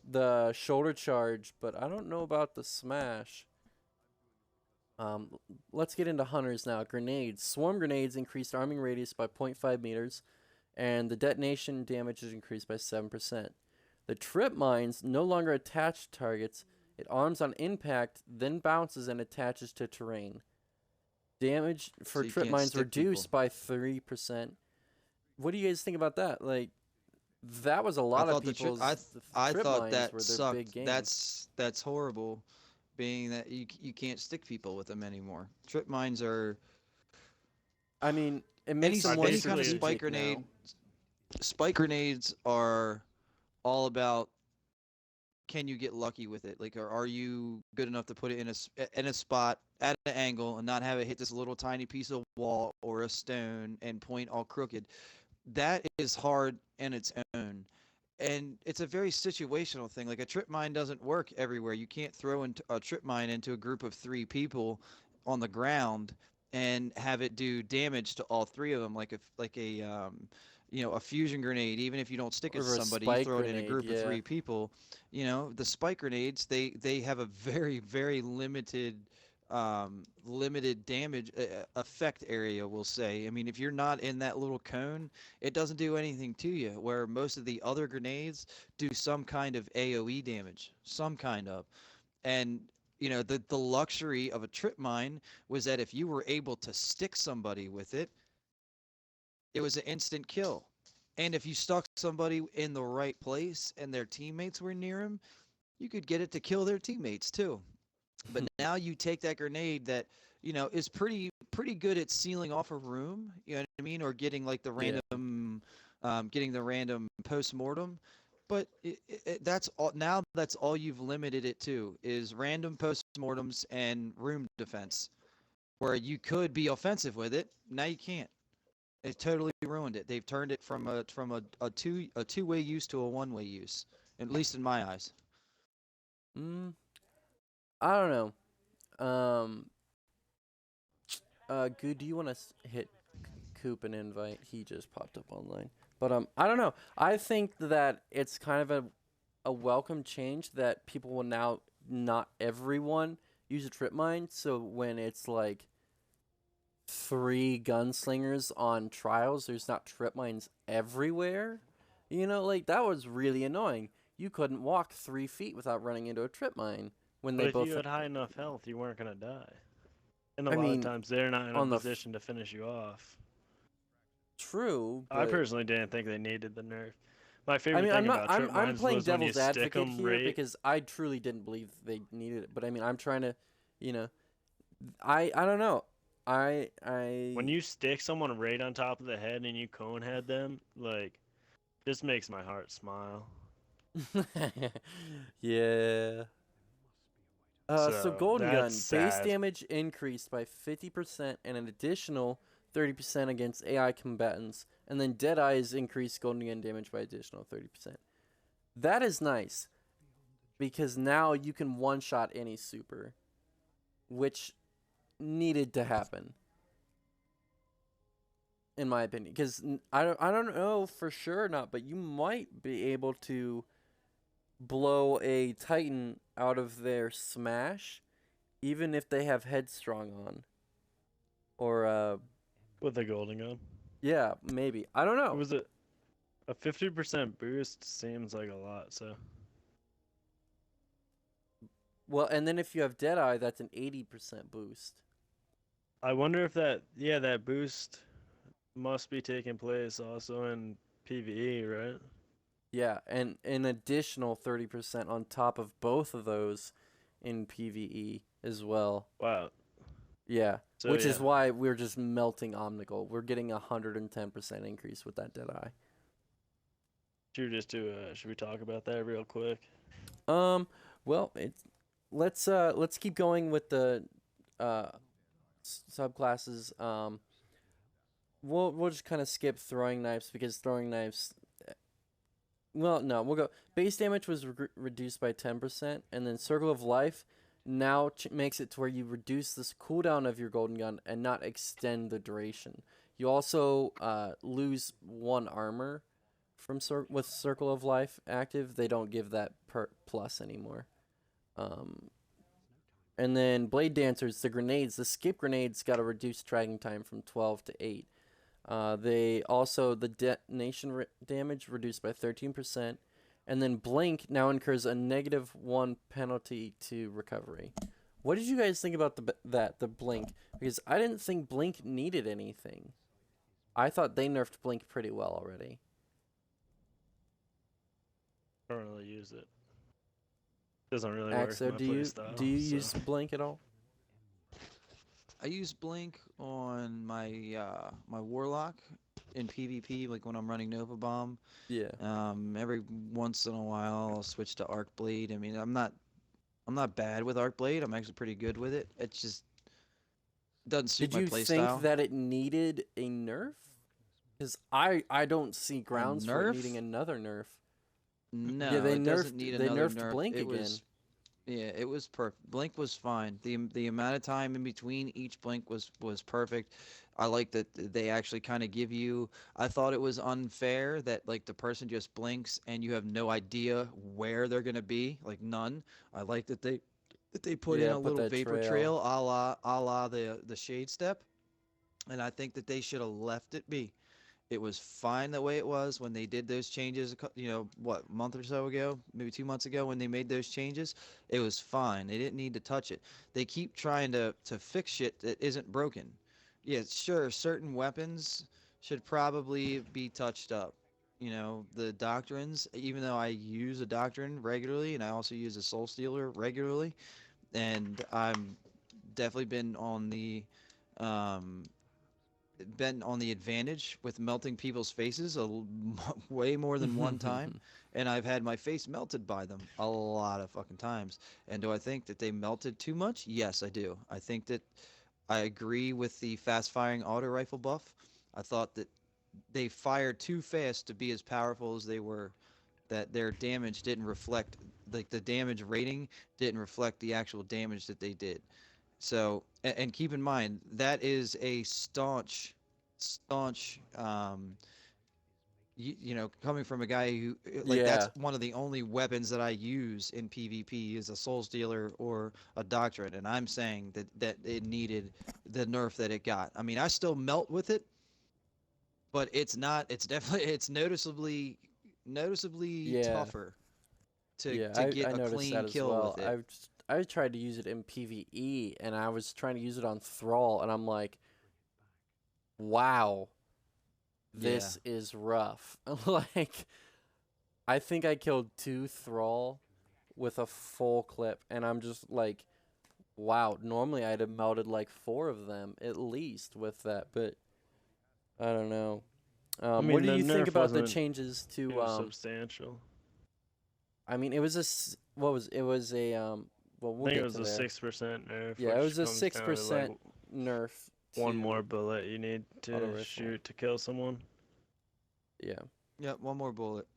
the shoulder charge, but I don't know about the smash. Let's get into hunters now. Grenades. Swarm grenades increased arming radius by 0.5 meters, and the detonation damage is increased by 7%. The trip mines no longer attach to targets. It arms on impact, then bounces and attaches to terrain. Damage for So you trip can't mines stick reduced people. by 3%. What do you guys think about that? Like, that was a I lot of thought people's I trip thought mines that were their big sucked. game. That's horrible, being that you can't stick people with them anymore. Trip mines are I mean, it makes them more any kind of strategic spike grenade. now. Spike grenades are all about, can you get lucky with it? Like, are you good enough to put it in a spot at an angle and not have it hit this little tiny piece of wall or a stone and point all crooked? That is hard in its own. And it's a very situational thing. Like, a trip mine doesn't work everywhere. You can't throw a trip mine into a group of 3 people on the ground and have it do damage to all 3 of them, a fusion grenade. Even if you don't stick it to Or a somebody, you spike throw it in a grenade, group of yeah. 3 people. The spike grenades, they have a very, very limited damage effect area, we'll say. I mean, if you're not in that little cone, it doesn't do anything to you, where most of the other grenades do some kind of AoE damage, some kind of. And the luxury of a trip mine was that if you were able to stick somebody with it, it was an instant kill. And if you stuck somebody in the right place and their teammates were near him, you could get it to kill their teammates too. But now you take that grenade that is pretty good at sealing off a room. You know what I mean, or getting like the Yeah. random, getting the random post mortem. But that's all. Now that's all you've limited it to is random post mortems and room defense, where you could be offensive with it. Now you can't. It totally ruined it. They've turned it from a two-way use to a one-way use, at least in my eyes. Mm, I don't know. Good. Do you want to hit Coop an invite? He just popped up online. But I don't know. I think that it's kind of a welcome change that people will now, not everyone use a trip mine. So when it's like 3 gunslingers on trials, there's not trip mines everywhere. Like, that was really annoying. You couldn't walk 3 feet without running into a trip mine when But they if both. you had high enough health, you weren't gonna die. And a I lot of mean, times they're not in a on the position to finish you off. true, I but personally didn't think they needed the nerf. My I favorite mean, thing about trip I'm mines playing was when you devil's stick advocate them here right. because I truly didn't believe they needed it. But I mean, I'm trying to, you know, I don't know. When you stick someone right on top of the head and you cone head them, like, this makes my heart smile. yeah. So So Golden Gun, that's base sad. damage increased by 50% and an additional 30% against AI combatants. And then Deadeye is increased Golden Gun damage by additional 30%. That is nice. Because now you can one-shot any super. Which needed to happen. In my opinion. Because I don't know for sure or not, but you might be able to blow a Titan out of their smash, even if they have Headstrong on. Or, With a golden gun. yeah, maybe. I don't know. It was a 50% boost seems like a lot, so. Well, and then if you have Deadeye, that's an 80% boost. I wonder if that boost must be taking place also in PvE, right? Yeah, and an additional 30% on top of both of those in PvE as well. Wow. Yeah, So which yeah, is why we're just melting Omnigul. We're getting 110% increase with that Deadeye. should we talk about that real quick? Well, let's keep going with the uh subclasses. We'll just kind of skip throwing knives because throwing knives. Well, no, we'll go. Base damage was reduced by 10%, and then Circle of Life now makes it to where you reduce this cooldown of your golden gun and not extend the duration. You also lose 1 armor from with Circle of Life active. They don't give that plus anymore. And then Blade Dancers, the skip grenades got a reduced tracking time from 12 to 8. They also, the detonation damage reduced by 13%. And then Blink now incurs a -1 penalty to recovery. What did you guys think about the Blink? Because I didn't think Blink needed anything. I thought they nerfed Blink pretty well already. I don't really use it. Doesn't really work Axo, in my playstyle. do you use Blink at all? I use Blink on my my Warlock in PvP, like when I'm running Nova Bomb. Yeah. Every once in a while I'll switch to Arc Blade. I mean, I'm not bad with Arc Blade. I'm actually pretty good with it. It just doesn't suit my Did you playstyle. think that it needed a nerf? Because I don't see grounds for it needing another nerf. No, Yeah, it doesn't need another nerfed nerf. Blink It again. was, yeah, it was perfect. Blink was fine. The amount of time in between each blink was perfect. I like that they actually kind of give you. I thought it was unfair that like the person just blinks and you have no idea where they're gonna be, like none. I like that they put in a put little that vapor trail. trail a la the shade step, and I think that they should have left it be. It was fine the way it was when they did those changes, what, a month or so ago, maybe 2 months ago when they made those changes. It was fine. They didn't need to touch it. They keep trying to fix shit that isn't broken. Yeah, sure, certain weapons should probably be touched up. The doctrines, even though I use a doctrine regularly and I also use a soul stealer regularly, and I'm definitely um, been on the advantage with melting people's faces way more than one time, and I've had my face melted by them a lot of fucking times. And do I think that they melted too much? Yes, I do. I think that I agree with the fast firing auto rifle buff. I thought that they fired too fast to be as powerful as they were, that their damage didn't reflect, like the damage rating didn't reflect the actual damage that they did. So, and keep in mind, that is a staunch, coming from a guy who, like, that's Yeah. one of the only weapons that I use in PvP is a Soul Stealer or a Doctrine, and I'm saying that it needed the nerf that it got. I mean, I still melt with it, but it's definitely, it's noticeably Yeah. tougher Yeah, to get I a noticed clean that as kill well. with it. I tried to use it in PvE, and I was trying to use it on Thrall, and I'm like, wow, this is rough. Like, I think I killed 2 Thrall with a full clip, and I'm just like, wow, normally I'd have melted like 4 of them at least with that, but I don't know. I mean, What do the you think nerf about the wasn't changes too to substantial. I mean, it was what was it was a well, I we'll think it get was to a there. 6% nerf, Yeah, it which was a comes down to like 6% nerf one to more bullet you need auto to rifle. shoot to kill someone. Yeah. Yep, one more bullet.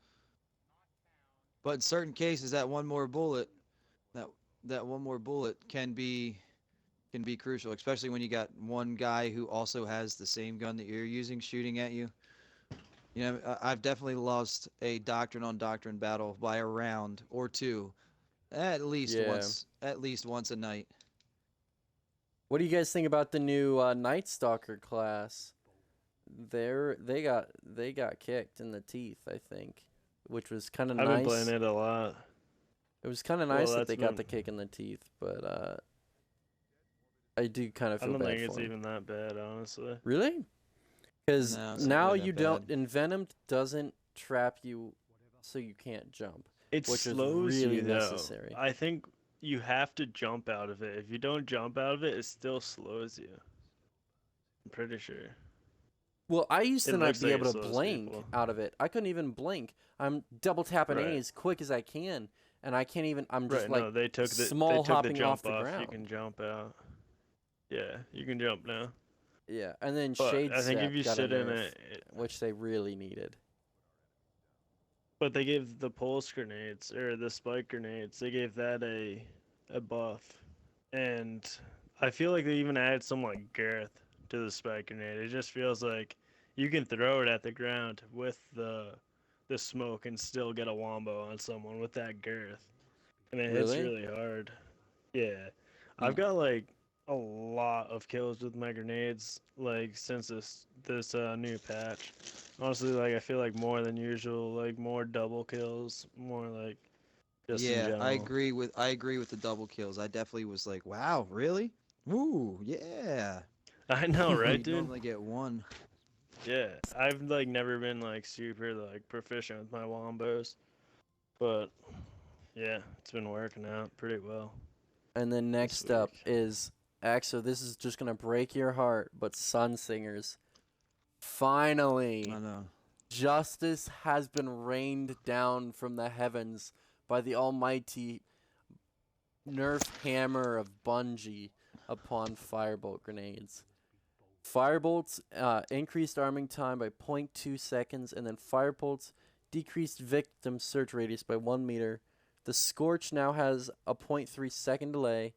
But in certain cases, that one more bullet, that that one more bullet can be crucial, especially when you got one guy who also has the same gun that you're using shooting at you. I've definitely lost a doctrine on doctrine battle by a round or two, Yeah. at least once a night. What do you guys think about the new Night Stalker class? They got kicked in the teeth, I think, which was kind of I've been nice. playing it a lot. It was kind of Well, nice that that's they got been- the kick in the teeth, but I do kind of I feel don't bad think for it's him. even that bad, honestly. Really? Because No, it's not now really that you don't. bad. Envenomed doesn't trap you, so you can't jump. It Which is slows really you though. necessary. I think you have to jump out of it. If you don't jump out of it, it still slows you. I'm pretty sure. Well, I used It to not looks be like it able to slows blink people. out of it. I couldn't even blink. I'm double tapping A Right. as quick as I can, and I can't even. I'm just Right. like No, they took small the hopping off jump the off. You ground. can jump out. Yeah, you can jump now. Yeah, and then But Shade I think if Step you got a sit in nerf, it, which they really needed. but they gave the pulse grenades or the spike grenades. They gave that a buff, and I feel like they even added some like girth to the spike grenade. It just feels like you can throw it at the ground with the smoke and still get a wombo on someone with that girth, and it hits Really? really hard. Yeah, Hmm. I've got like a lot of kills with my grenades like since this new patch. Honestly, like I feel like more than usual, like more double kills, more like just in Yeah, general. I agree with the double kills. I definitely was like, wow, really? Woo, yeah. I know, right, You dude? normally get one. Yeah, I've like never been like super like proficient with my wombos, but yeah, it's been working out pretty well And then this next up week. is Axo. This is just gonna break your heart, but Sun Singers. Finally, I know. justice has been rained down from the heavens by the almighty nerf hammer of Bungie upon firebolt grenades. Firebolts increased arming time by 0.2 seconds, and then firebolts decreased victim search radius by 1 meter. The Scorch now has a 0.3 second delay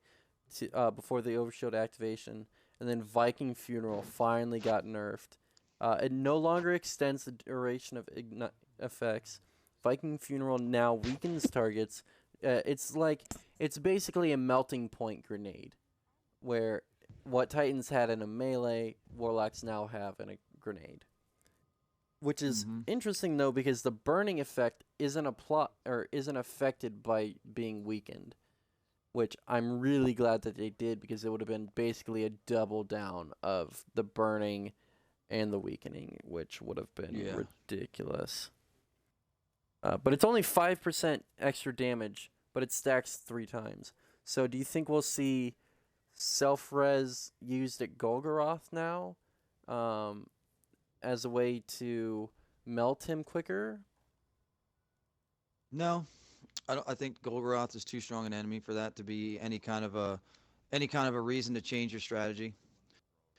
before the overshield activation, and then Viking Funeral finally got nerfed. It no longer extends the duration of effects. Viking Funeral now weakens targets. It's basically a melting point grenade, where what Titans had in a melee, Warlocks now have in a grenade. Which is Mm-hmm. interesting though, because the burning effect isn't affected by being weakened. Which I'm really glad that they did, because it would have been basically a double down of the burning and the weakening, which would have been Yeah. ridiculous. But it's only 5% extra damage, but it stacks 3 times. So do you think we'll see self-res used at Golgoroth now as a way to melt him quicker? No, I don't. I think Golgoroth is too strong an enemy for that to be any kind of a reason to change your strategy.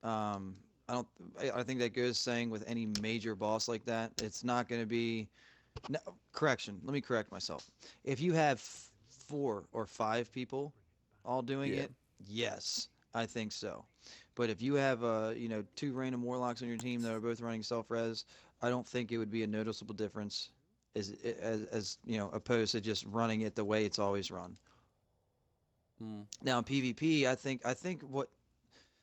Um, I don't. I think that goes saying with any major boss like that, it's not going to be. No, correction. Let me correct myself. If you have 4 or 5 people all doing Yeah. it, yes, I think so. But if you have 2 random warlocks on your team that are both running self-res, I don't think it would be a noticeable difference as opposed to just running it the way it's always run. Mm. Now in PvP, I think what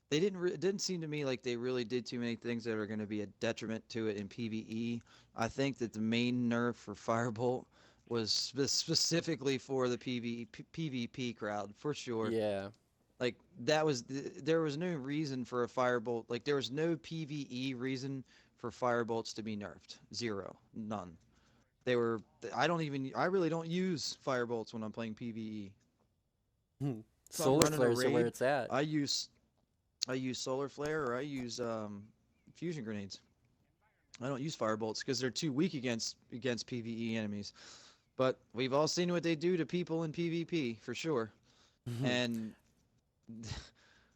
they didn't it didn't seem to me like they really did too many things that are going to be a detriment to it in PvE. I think that the main nerf for Firebolt was specifically for the PvP crowd for sure. Yeah. Like there was no reason for a Firebolt. Like there was no PvE reason for Firebolts to be nerfed. Zero, none. They were. I really don't use Firebolts when I'm playing PvE. If I'm Solar running a flares are where raid, it's at. I use I use solar flare or I use fusion grenades. I don't use firebolts because they're too weak against PvE enemies. But we've all seen what they do to people in PvP for sure. And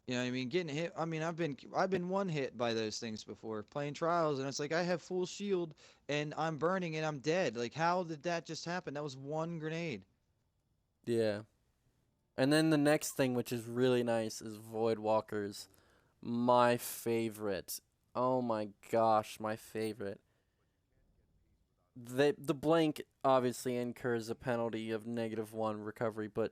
you know, what I mean, getting hit. I mean, I've been one hit by those things before playing trials, and it's like I have full shield and I'm burning and I'm dead. Like, how did that just happen? That was one grenade. Yeah. And then the next thing, which is really nice, is Void Walkers. My favorite. Oh my gosh, my favorite. The blank obviously incurs a penalty of -1 recovery, but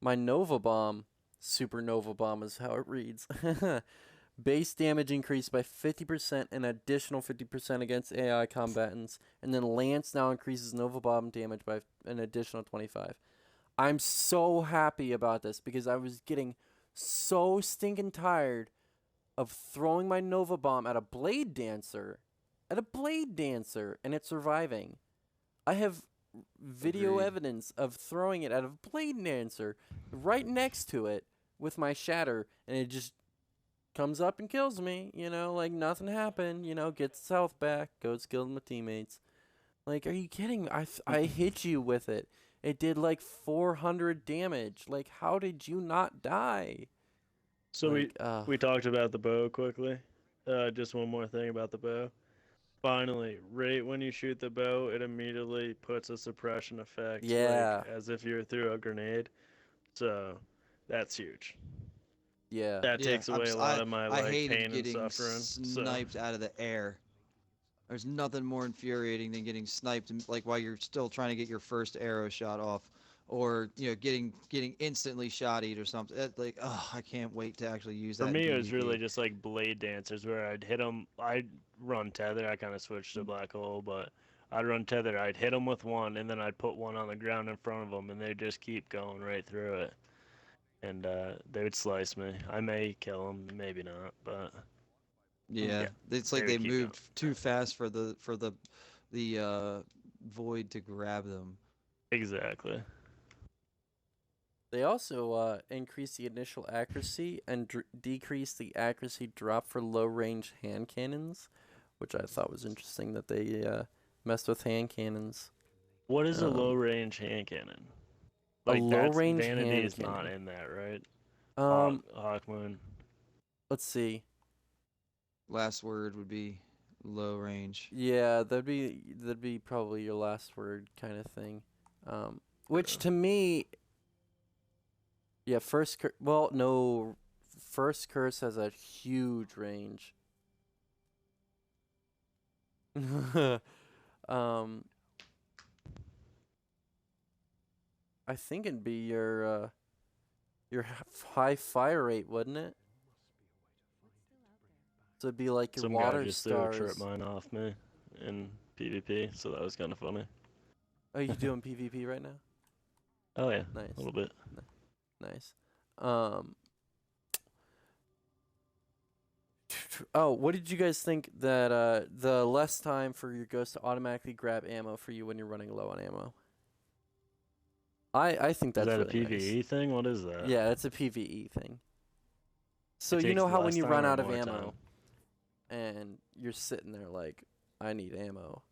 my Nova Bomb, Supernova Bomb is how it reads. Base damage increased by 50%, an additional 50% against AI combatants, and then Lance now increases Nova Bomb damage by an additional 25. I'm so happy about this because I was getting so stinking tired of throwing my Nova Bomb at a Blade Dancer, and it's surviving. I have video Agreed. evidence of throwing it out of Blade Dancer right next to it with my shatter, and it just comes up and kills me, like nothing happened, gets its health back, goes killing my teammates. Like, are you kidding me? I hit you with it. It did like 400 damage. Like, how did you not die? So Like, we talked about the bow quickly. Just one more thing about the bow. Finally, right when you shoot the bow, it immediately puts a suppression effect, like yeah, as if you were through a grenade. So that's huge. yeah. That Yeah, takes away a lot of my I like hated pain and getting suffering. So sniped out of the air. There's nothing more infuriating than getting sniped, like while you're still trying to get your first arrow shot off, or getting instantly shottied or something. Like, oh, I can't wait to actually use for that in me, it was PvP. really just like blade dancers where I'd hit them. I'd run tether. I kind of switched to black hole, but I'd run tether. I'd hit them with one, and then I'd put one on the ground in front of them, and they'd just keep going right through it. And they would slice me. I may kill them, maybe not, but Yeah, yeah, it's they like would they keep going. moved too fast for the void to grab them. Exactly. They also increase the initial accuracy and decrease the accuracy drop for low range hand cannons, which I thought was interesting that they messed with hand cannons. What is a low Um, range hand cannon? a Like low that's range Vanity hand is not cannon. in that, right? Um, Hawkmoon. let's see. Last word would be low range. Yeah, that'd be probably your last word kind of thing. Which Yeah. to me, yeah, well, no, first curse has a huge range. um, I think it'd be your high fire rate, wouldn't it? So it'd be like your Some guy water just threw a trip stars. mine off me in PvP, so that was kind of funny. Are you doing PvP right now? Oh yeah, Nice, a little bit. nice. Um. Oh, what did you guys think that the less time for your ghost to automatically grab ammo for you when you're running low on ammo? I think Is that's that a really nice. PvE thing? What is that? Yeah, that's a PvE thing. So It you takes know how when less you time run or out of more ammo and you're sitting there like, I need ammo.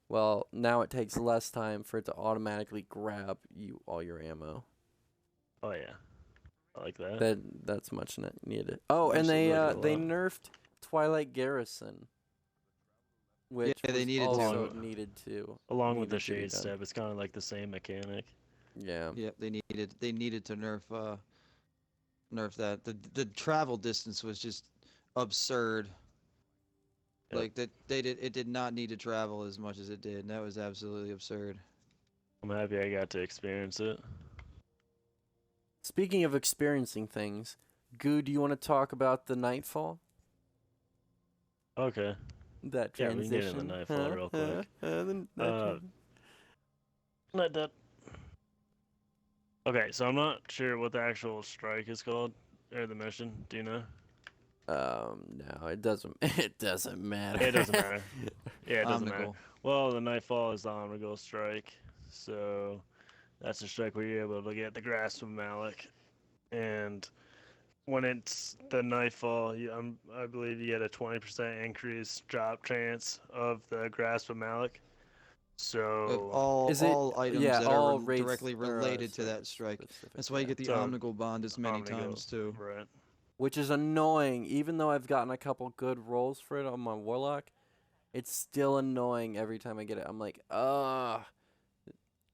Well, now it takes less time for it to automatically grab you all your ammo. Oh yeah, I like that. That's much needed. Oh, and Actually like it a they lot. nerfed Twilight Garrison, Yeah, which they was needed to. also needed to Along with the be shade done. step, it's kind of like the same mechanic. Yeah. Yep, they needed to nerf that. The travel distance was just absurd. Yep. Like that it did not need to travel as much as it did, and that was absolutely absurd. I'm happy I got to experience it. Speaking of experiencing things, Goo, do you want to talk about the Nightfall? Okay. That Yeah, we can get into transition? Nightfall real quick. That Let that. Okay, so I'm not sure what the actual strike is called or the mission. Do you know? no, it doesn't. It doesn't matter. It doesn't matter. Yeah, it doesn't matter. Omnigul. Well, the Nightfall is the Omnigul strike, so that's the strike where you're able to get the grasp of Malik, and when it's the Nightfall, I believe you get a 20% increased drop chance of the grasp of Malik. Of So Is it? all items Yeah, that are all raids directly or related to sorry, that strike. specific. That's why you Yeah. get the So, Omnigul bond as many Omnigul, times too. right? Which is annoying. Even though I've gotten a couple good rolls for it on my Warlock, it's still annoying every time I get it. I'm like,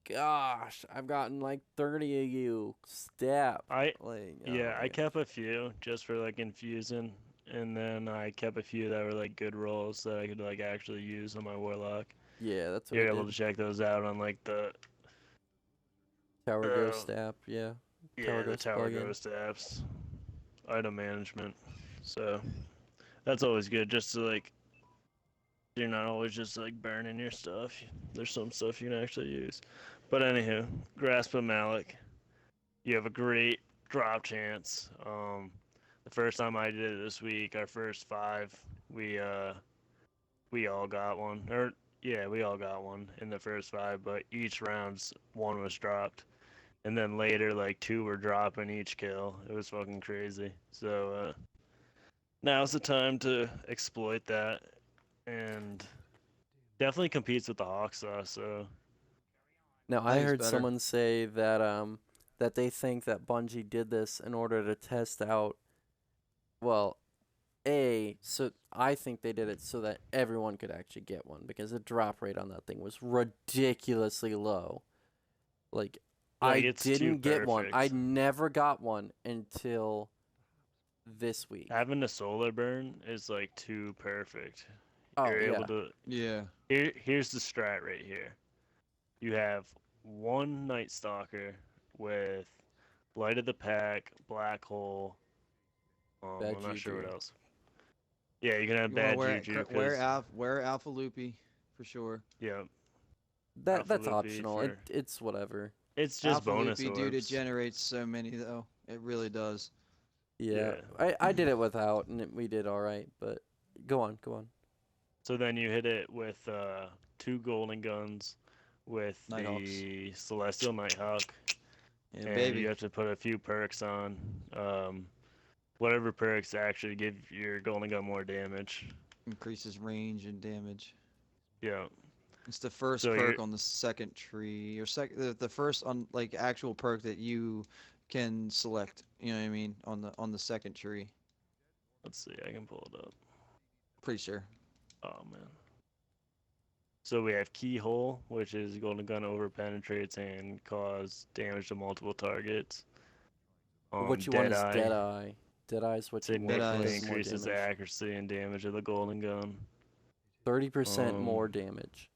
gosh, I've gotten like 30 of you. Step. I Like, Yeah, oh I my kept a few just for like infusing, and then I kept a few that were like good rolls that I could like actually use on my Warlock. Yeah, that's what You're I able did. to check those out on like Tower uh, Ghost app, yeah. the Ghost Tower plugin. Ghost apps, item management. So that's always good, just to like you're not always just like burning your stuff. There's some stuff you can actually use. But anywho, Grasp of Malik, you have a great drop chance. The first time I did it this week, our first 5, we all got one. Or yeah, we all got one in the first 5, but each round's one was dropped. And then later, like 2 were dropping each kill. It was fucking crazy. So now's the time to exploit that, and definitely competes with the Hawks though. So Now I I think it's heard better. someone say that they think that Bungie did this in order to test out. Well, so I think they did it so that everyone could actually get one because the drop rate on that thing was ridiculously low. Like I it's too didn't get one. I perfect. never got one until this week. Having a solar burn is like too perfect. Oh You're able yeah. to. Yeah. Here's the strat right here. You have one Night Stalker with Light of the Pack, Black Hole. Bad I'm not sure juju. what else. Yeah, you can have You want to bad juju because wear Alpha Loopy for sure. yeah, Alpha That's Loopy optional. for It's whatever. it's just Alpha bonus Loopy, dude, it orbs. generates so many though. It really does. Yeah. Yeah. I did it without and we did all right, but go on. So then you hit it with 2 golden guns with Nighthawks. the Celestial Nighthawk, Yeah, and baby. you have to put a few perks on. Whatever perks actually give your golden gun more damage. Increases range and damage. Yeah. It's the first So you're perk on the second tree, or the first on like actual perk that you can select. You know what I mean on the second tree. let's see, I can pull it up. Pretty sure. Oh man. So we have Keyhole, which is golden gun over penetrates and cause damage to multiple targets. What you want is Deadeye Deadeye. Deadeye is what you want Deadeye because significantly it is does more increases the damage. accuracy and damage of the golden gun. 30% Um, more damage.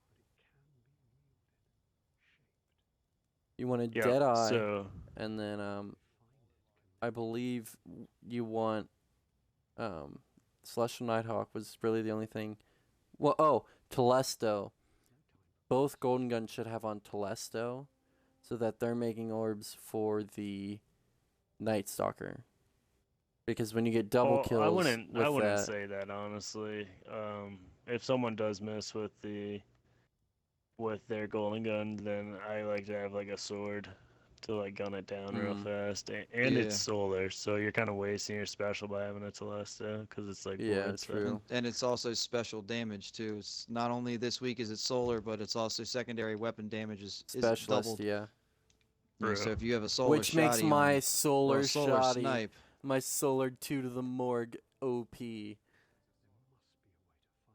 You want a Yep. Deadeye, So and then I believe you want Celestial Nighthawk was really the only thing. Well, Telesto. Both Golden Guns should have on Telesto, so that they're making orbs for the Night Stalker. Because when you get double kills I with wouldn't that, say that honestly. If someone does miss with their golden gun, then I like to have like a sword to like gun it down real fast, and it's Yeah. solar, so you're kind of wasting your special by having a Telesto because it's like yeah, void spell. true. And it's also special damage too. It's not only this week is it solar, but it's also secondary weapon damage is Specialist, doubled. yeah. Yeah, so True. if you have a solar Which makes shoddy my on, solar or a solar shoddy, snipe, my solar 2 to the morgue OP. Yep.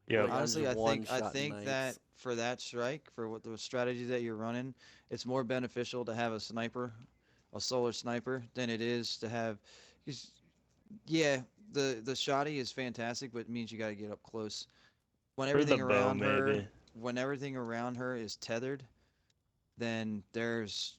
Like, I'm honestly, just I think one-shotting that knights. for that strike, for what the strategy that you're running, it's more beneficial to have a sniper, a solar sniper, than it is to have. 'Cause, yeah, the shoddy is fantastic, but it means you got to get up close. When For the everything bow, around her, maybe. when everything around her is tethered, then there's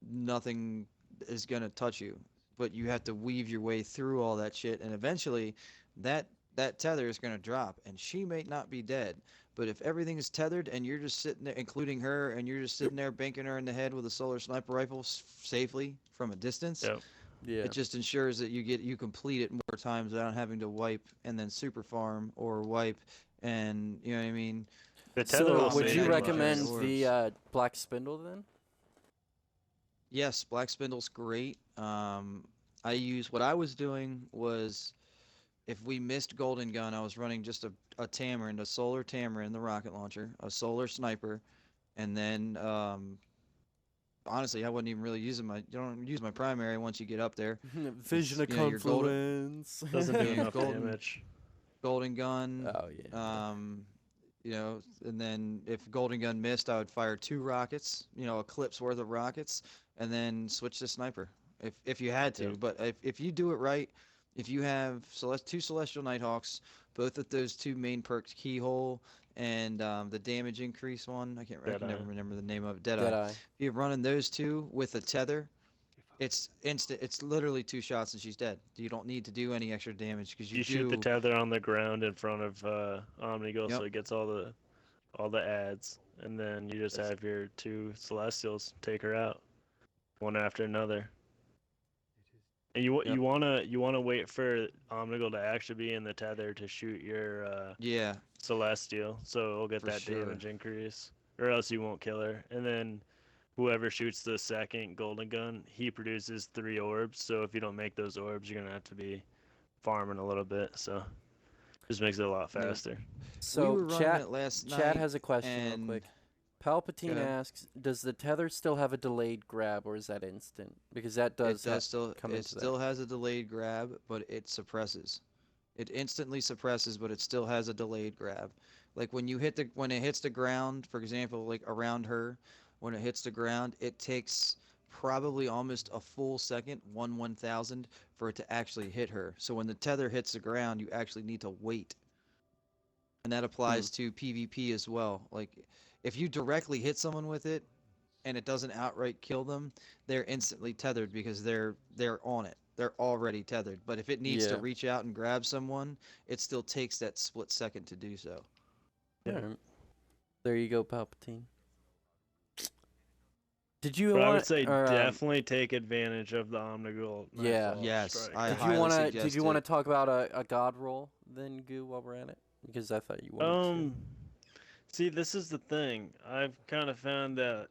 nothing is gonna touch you. But you have to weave your way through all that shit, and eventually, that that tether is gonna drop, and she may not be dead. But if everything is tethered and you're just sitting there, including her, and you're just sitting there banking her in the head with a solar sniper rifle safely from a distance, Yep. Yeah. it just ensures that you complete it more times without having to wipe and then super farm or wipe and you know what I mean. The tether So, will would save you you Legendary recommend money. the orbs. Black Spindle then? Yes, Black Spindle's great. I use what I was doing was if we missed Golden Gun, I was running just a Tamarind, a solar Tamarind, the rocket launcher, a solar sniper, and then honestly, I wasn't even really using my. You don't use my primary once you get up there. Vision of You know, your golden, Confluence. Doesn't do you know, enough damage. golden gun. Oh yeah. You know, and then if Golden Gun missed, I would fire 2 rockets, you know, a clip's worth of rockets, and then switch to sniper if you had to. Yep. But if you do it right, if you have 2 Celestial Nighthawks, both of those 2 main perks, Keyhole and the damage increase one, I can never Deadeye. remember the name of it, Deadeye. Deadeye. If you're running those 2 with a tether, it's instant. It's literally 2 shots and she's dead. You don't need to do any extra damage because you You shoot the do. tether on the ground in front of Omnigul, so Yep. it gets all the ads, and then you just That's have your 2 Celestials take her out, one after another. And Yep. you wanna wait for Omnigul to actually be in the tether to shoot your Yeah, Celestial, so it'll get For that sure. damage increase, or else you won't kill her. And then whoever shoots the second golden gun, he produces 3 orbs. So if you don't make those orbs, you're gonna have to be farming a little bit. So just makes it a lot Yeah. faster. We So were running it last chat night, has a question real and quick. Palpatine go ahead. asks, "Does the tether still have a delayed grab, or is that instant?" Because that It does does still. come It into still that. has a delayed grab, but it suppresses. It instantly suppresses, but it still has a delayed grab. Like when it hits the ground, for example, like around her, when it hits the ground, it takes probably almost a full second, 1/1000, for it to actually hit her. So when the tether hits the ground, you actually need to wait. And that Hmm. applies to PvP as well. Like if you directly hit someone with it and it doesn't outright kill them, they're instantly tethered because they're on it. They're already tethered. But if it needs to Yeah. reach out and grab someone, it still takes that split second to do so. Yeah. All right. There you go, Palpatine. Did you But I would want say or definitely take advantage of the Omnigul yeah. Nightfall Yes, Strike. I Did you highly wanna suggest it. talk about a god roll then, Goo, while we're at it? Because I thought you wanted to. Um, See, this is the thing. I've kind of found that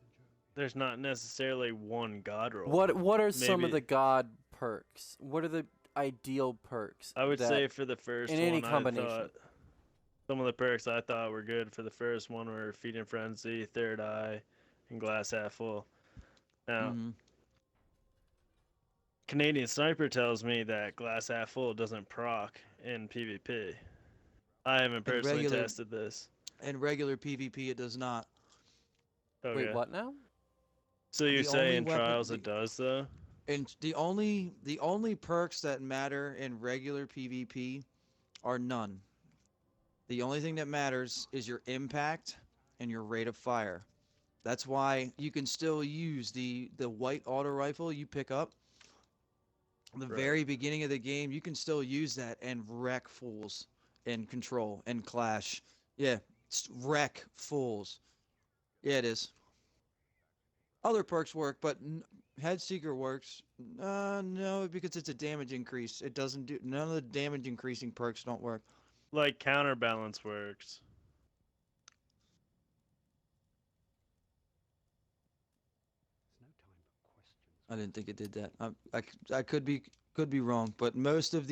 there's not necessarily one god roll. What are some of Maybe the god perks? What are the ideal perks I would that say for the in first any one, I combination? thought some of the perks I thought were good for the first one were Feeding Frenzy, Third Eye, and Glass Half Full. Now, Hmm. Canadian Sniper tells me that Glass Half Full doesn't proc in PvP. I haven't In personally regular tested this. in regular PvP, it does not. Wait, Okay. what now? So you The say only in weapon, Trials it does, though? the only perks that matter in regular PvP are none. The only thing that matters is your impact and your rate of fire. That's why you can still use the white auto rifle you pick up the Right. very beginning of the game. You can still use that and wreck fools in control and clash. Yeah, wreck fools. Yeah, it is. Other perks work, but Head Seeker works. No, because it's a damage increase. It doesn't do none of the damage increasing perks don't work. Like Counterbalance works. I didn't think it did that. I could be wrong, but most of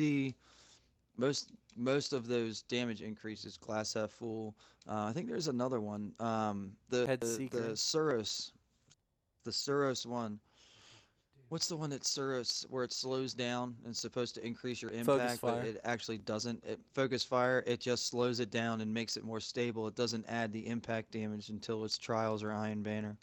those damage increases class F full. I think there's another one. Head seeker. The Suros one. What's the one that Suros where it slows down and it's supposed to increase your Focus impact, but fire. it actually doesn't. It focus fire. It just slows it down and makes it more stable. It doesn't add the impact damage until it's Trials or Iron Banner.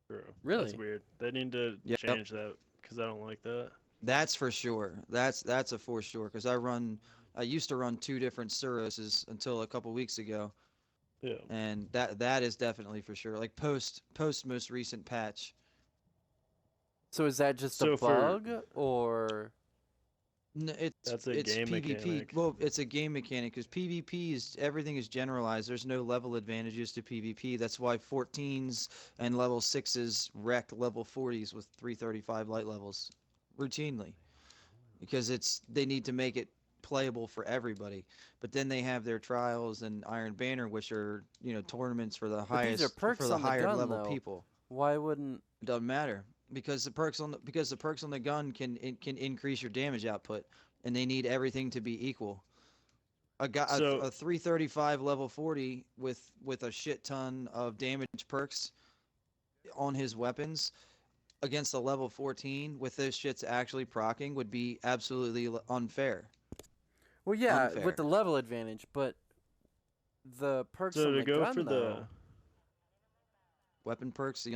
True. That's Really? weird. They need to Yep, change that because I don't like that. that's for sure. That's a for sure. Because I used to run two different Suroses until a couple weeks ago, Yeah. and that is definitely for sure. Like post most recent patch. So is that just a So for bug or that's a It's game PvP. mechanic. Well, it's a game mechanic because PvP is everything is generalized. There's no level advantages to PvP. That's why 14s and level 6s wreck level 40s with 335 light levels routinely because they need to make it playable for everybody. But then they have their trials and Iron Banner, which are tournaments for the but these are highest for perks the on the higher gun level though. people. Why wouldn't It doesn't matter because the perks on the gun can increase your damage output, and they need everything to be equal. So A 335 level 40 with a shit ton of damage perks on his weapons against a level 14 with those shits actually procking would be absolutely unfair. Well, yeah, with Unfair. the level advantage, but the perks so on to the go for gun the though. Weapon perks, the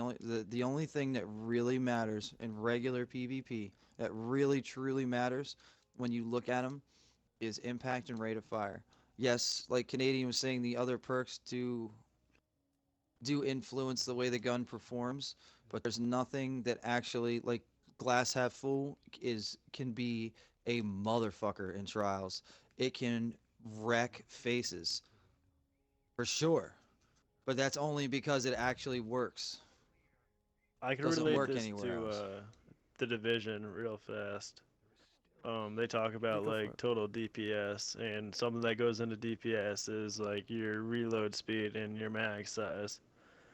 only thing that really matters in regular PvP, that really truly matters when you look at them, is impact and rate of fire. Yes, like Canadian was saying, the other perks do influence the way the gun performs, but there's nothing that actually like glass half full is can be a motherfucker in trials. It can wreck faces for sure, but that's only because it actually works. I could Doesn't relate work this anywhere to else. the division real fast. they talk Yeah, about go for like it. total DPS, and something that goes into DPS is like your reload speed and your mag size.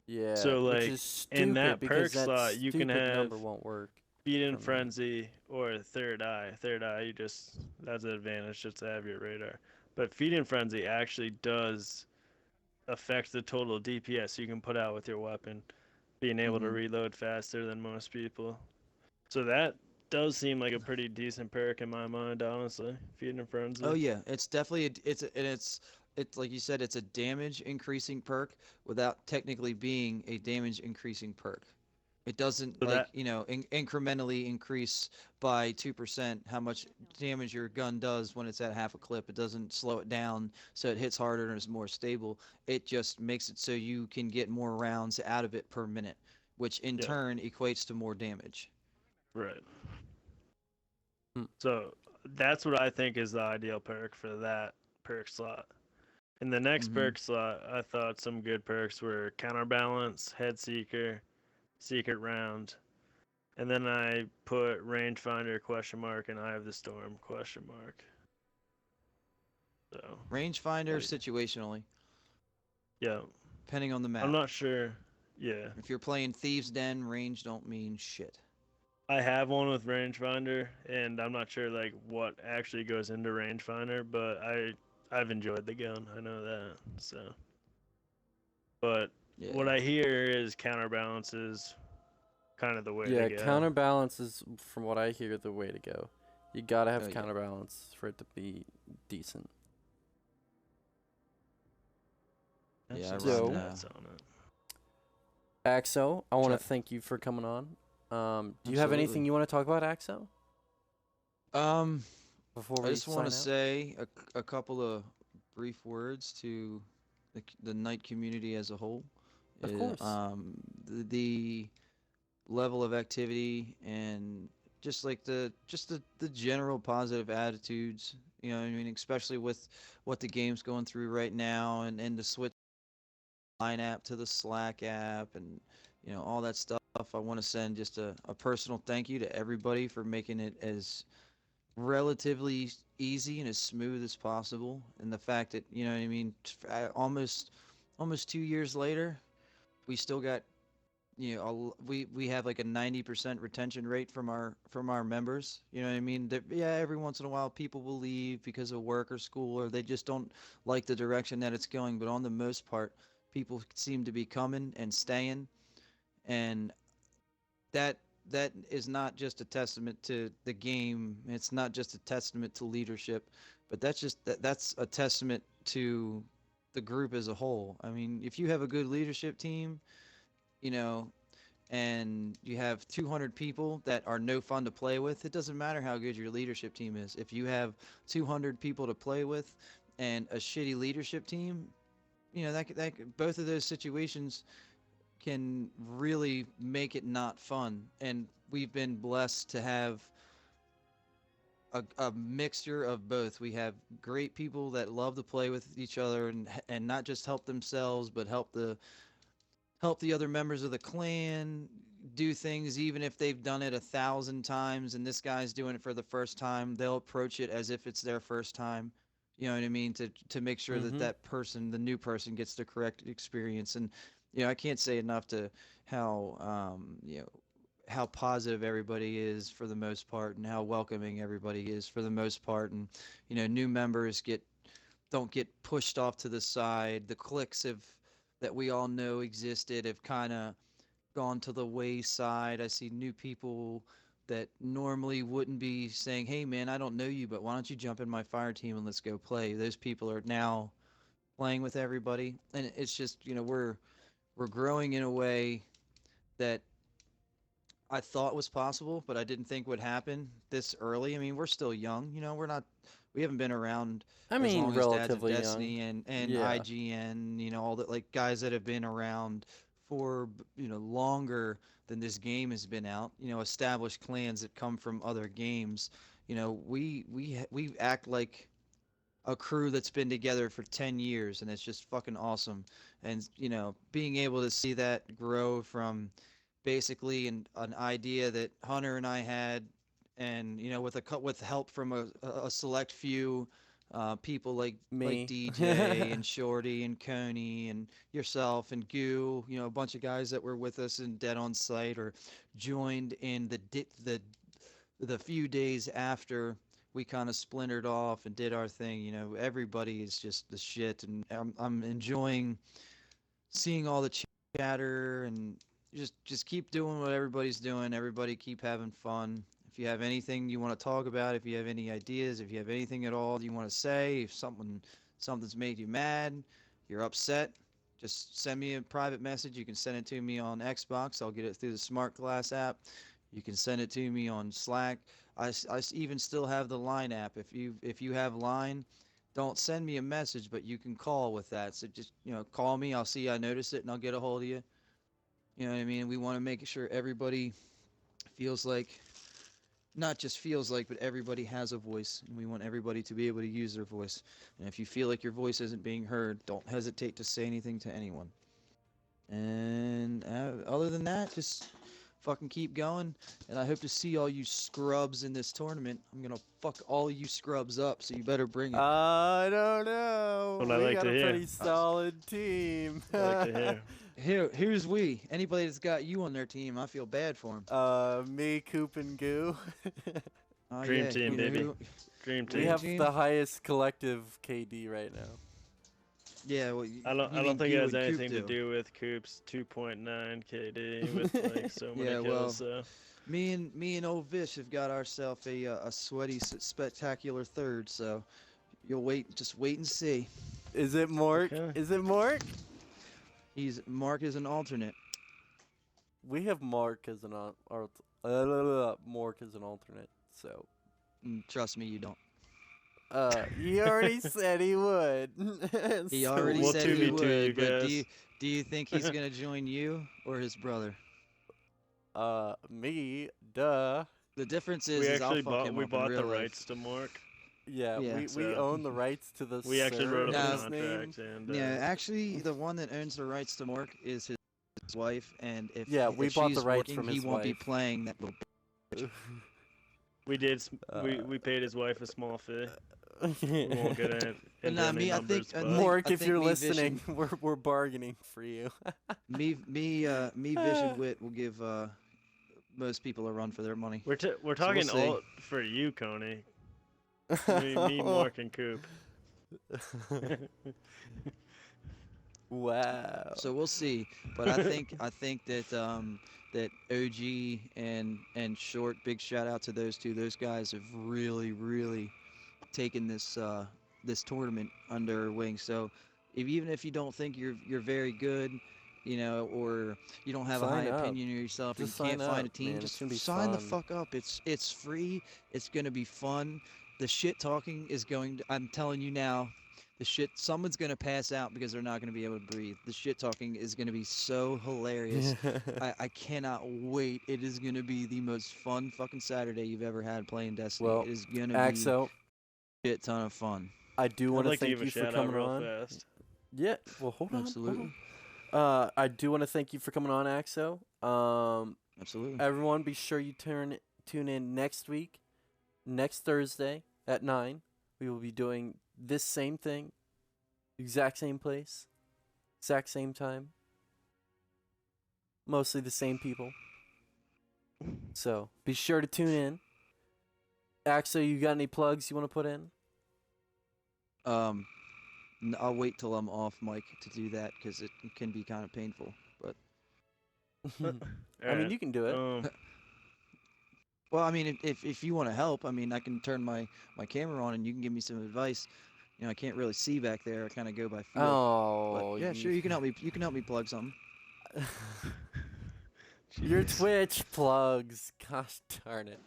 Yeah, So which like is in stupid that because perk that slot, you can stupid have number won't work Feed in for me. Frenzy or Third Eye. Third Eye, you just that's an advantage just to have your radar. But Feed in Frenzy actually does affect the total DPS you can put out with your weapon, being able to Mm-hmm. reload faster than most people. So that does seem like a pretty decent perk in my mind, honestly. Feed in Oh Frenzy. yeah, it's definitely it's like you said, it's a damage increasing perk without technically being a damage increasing perk. It doesn't So like, that incrementally increase by 2% how much damage your gun does when it's at half a clip. It doesn't slow it down so it hits harder and is more stable. It just makes it so you can get more rounds out of it per minute, which in yeah, turn equates to more damage. right. Hmm. So that's what I think is the ideal perk for that perk slot. In the next Mm-hmm. perk slot, I thought some good perks were Counterbalance, Head Seeker, Secret Round, and then I put Rangefinder question mark and Eye of the Storm question mark. So, Rangefinder like, situationally, yeah, depending on the I'm map. not sure. Yeah, If you're playing Thieves' Den, range don't mean shit. I have one with Rangefinder, and I'm not sure like what actually goes into Rangefinder, but I've enjoyed the gun. I know that. So, but what Yeah. I hear is Counterbalance is kind of the way to Yeah, go. counterbalance is, from what I hear, the way to go. You gotta Oh have yeah. counterbalance for it to be decent. Have Yeah, I some run So, stats on it. Axo, I want try to thank you for coming on. Do you have absolutely. anything you want to talk about, Axo, Um before I we just want to sign out? say a couple of brief words to the night community as a whole. Of Uh, course. Um, the level of activity and just like the general positive attitudes, I mean, especially with what the game's going through right now, and the switch line app to the Slack app, and all that stuff. I want to send just a personal thank you to everybody for making it as relatively easy and as smooth as possible. And the fact that, what I mean, almost 2 years later, we still got, we have like a 90% retention rate from our members. You know what I mean? Yeah, every once in a while people will leave because of work or school, or they just don't like the direction that it's going. But on the most part, people seem to be coming and staying, and that that is not just a testament to the game. It's not just a testament to leadership, but that's a testament to the group as a whole. I mean, if you have a good leadership team, you know, and you have 200 people that are no fun to play with, it doesn't matter how good your leadership team is. If you have 200 people to play with and a shitty leadership team, both of those situations can really make it not fun. And we've been blessed to have a mixture of both. We have great people that love to play with each other, and not just help themselves, but help the other members of the clan do things even if they've done it 1,000 times and this guy's doing it for the first time. They'll approach it as if it's their first time. You know what I mean? To make sure that Mm-hmm. that person, the new person, gets the correct experience. And I can't say enough to how how positive everybody is for the most part, and how welcoming everybody is for the most part. And new members don't get pushed off to the side. The cliques have that we all know existed have kind of gone to the wayside. I see new people that normally wouldn't be saying, "Hey man, I don't know you, but why don't you jump in my fire team and let's go play?" Those people are now playing with everybody, and it's just, we're growing in a way that I thought was possible, but I didn't think would happen this early. I mean, we're still young. We haven't been around I as mean, long as Dads of relatively young. Destiny and Yeah. IGN. All the like guys that have been around for longer than this game has been out. Established clans that come from other games. We act like a crew that's been together for 10 years, and it's just fucking awesome. And being able to see that grow from basically an idea that Hunter and I had, and with help from a select few people like Me. DJ and Shorty and Coney and yourself and Goo, a bunch of guys that were with us in Dead on Site or joined in the few days after we kind of splintered off and did our thing. Everybody is just the shit, and I'm enjoying seeing all the chatter, and just keep doing what everybody's doing. Everybody keep having fun. If you have anything you want to talk about, if you have any ideas, if you have anything at all you want to say, if something's made you mad, you're upset, just send me a private message. You can send it to me on Xbox. I'll get it through the Smart Glass app. You can send it to me on Slack. I even still have the Line app. If you have Line, don't send me a message, but you can call with that. So just, call me. I'll see I notice it, and I'll get a hold of you. You know what I mean? We want to make sure everybody feels like, not just feels like, but everybody has a voice, and we want everybody to be able to use their voice. And if you feel like your voice isn't being heard, don't hesitate to say anything to anyone. And other than that, just fucking keep going. And I hope to see all you scrubs in this tournament. I'm gonna fuck all you scrubs up, so you better bring it. I don't know. What I We like got to a hear. pretty solid team. I like to hear. Here's we. Anybody that's got you on their team, I feel bad for them. Me, Coop, and Goo. Dream team, baby. Dream We team. have team? the highest collective KD right now. Yeah, well, I don't mean think it you has and Coop anything to do with Coop's 2.9 KD with like so many Yeah, kills. well, So Me and old Vish have got ourselves a sweaty, spectacular third. So just wait and see. Is it Mork? Okay. Is it Mork? Mark is an alternate. We have Mork as an Mork as an alternate. So Trust me, you don't. he already said he would. He So already we'll said he 2v2 would. you But guys. do you think he's gonna join you or his brother? Me, duh. The difference we is I'll actually fuck him we up in bought real the life. rights to Mark. Yeah, Yeah. we So- own the rights to the We actually wrote up server's a name. contract, and Yeah, actually, the one that owns the rights to Mark is his wife, and if Yeah, we if bought the she's rights working, from he his won't be wife. playing that little. we did. We Uh, paid his wife a small fee. We won't get in, But into nah, any me, I numbers, think- I but think- Mork, if think you're me, Vish, listening, we're bargaining for you. Me, Vish, and Wit will give most people a run for their money. we're we'll talking see. all for you, Coney. Me, Mark, and Coop. Wow. So we'll see. But I think that OG and Short, big shout out to those two. Those guys have really taken this tournament under their wing. So even if you don't think you're very good, or you don't have a Sign high up. opinion of yourself, Just and you can't sign find a up, team, man. It's just gonna be sign the fun. fuck up. It's free. It's gonna be fun. The shit talking is going to, I'm telling you now, someone's gonna pass out because they're not gonna be able to breathe. The shit talking is gonna be so hilarious. I cannot wait. It is gonna be the most fun fucking Saturday you've ever had playing Destiny. Well, It is gonna Axo, be a shit ton of fun. I do I'd want to like to thank give a you for shout out coming real on. fast. Yeah. Well, hold on. Absolutely. I do want to thank you for coming on, Axo. Absolutely. Everyone, be sure you tune in next week, next Thursday at 9. We will be doing this same thing, exact same place, exact same time, mostly the same people. So be sure to tune in. Axo, you got any plugs you want to put in? I'll wait till I'm off mic to do that because it can be kind of painful. But I mean, you can do it. well, I mean, if you want to help, I mean, I can turn my camera on and you can give me some advice. I can't really see back there. I kind of go by feel. Oh, But yeah, sure, you can help me. You can help me plug something. Your Twitch plugs. Gosh darn it.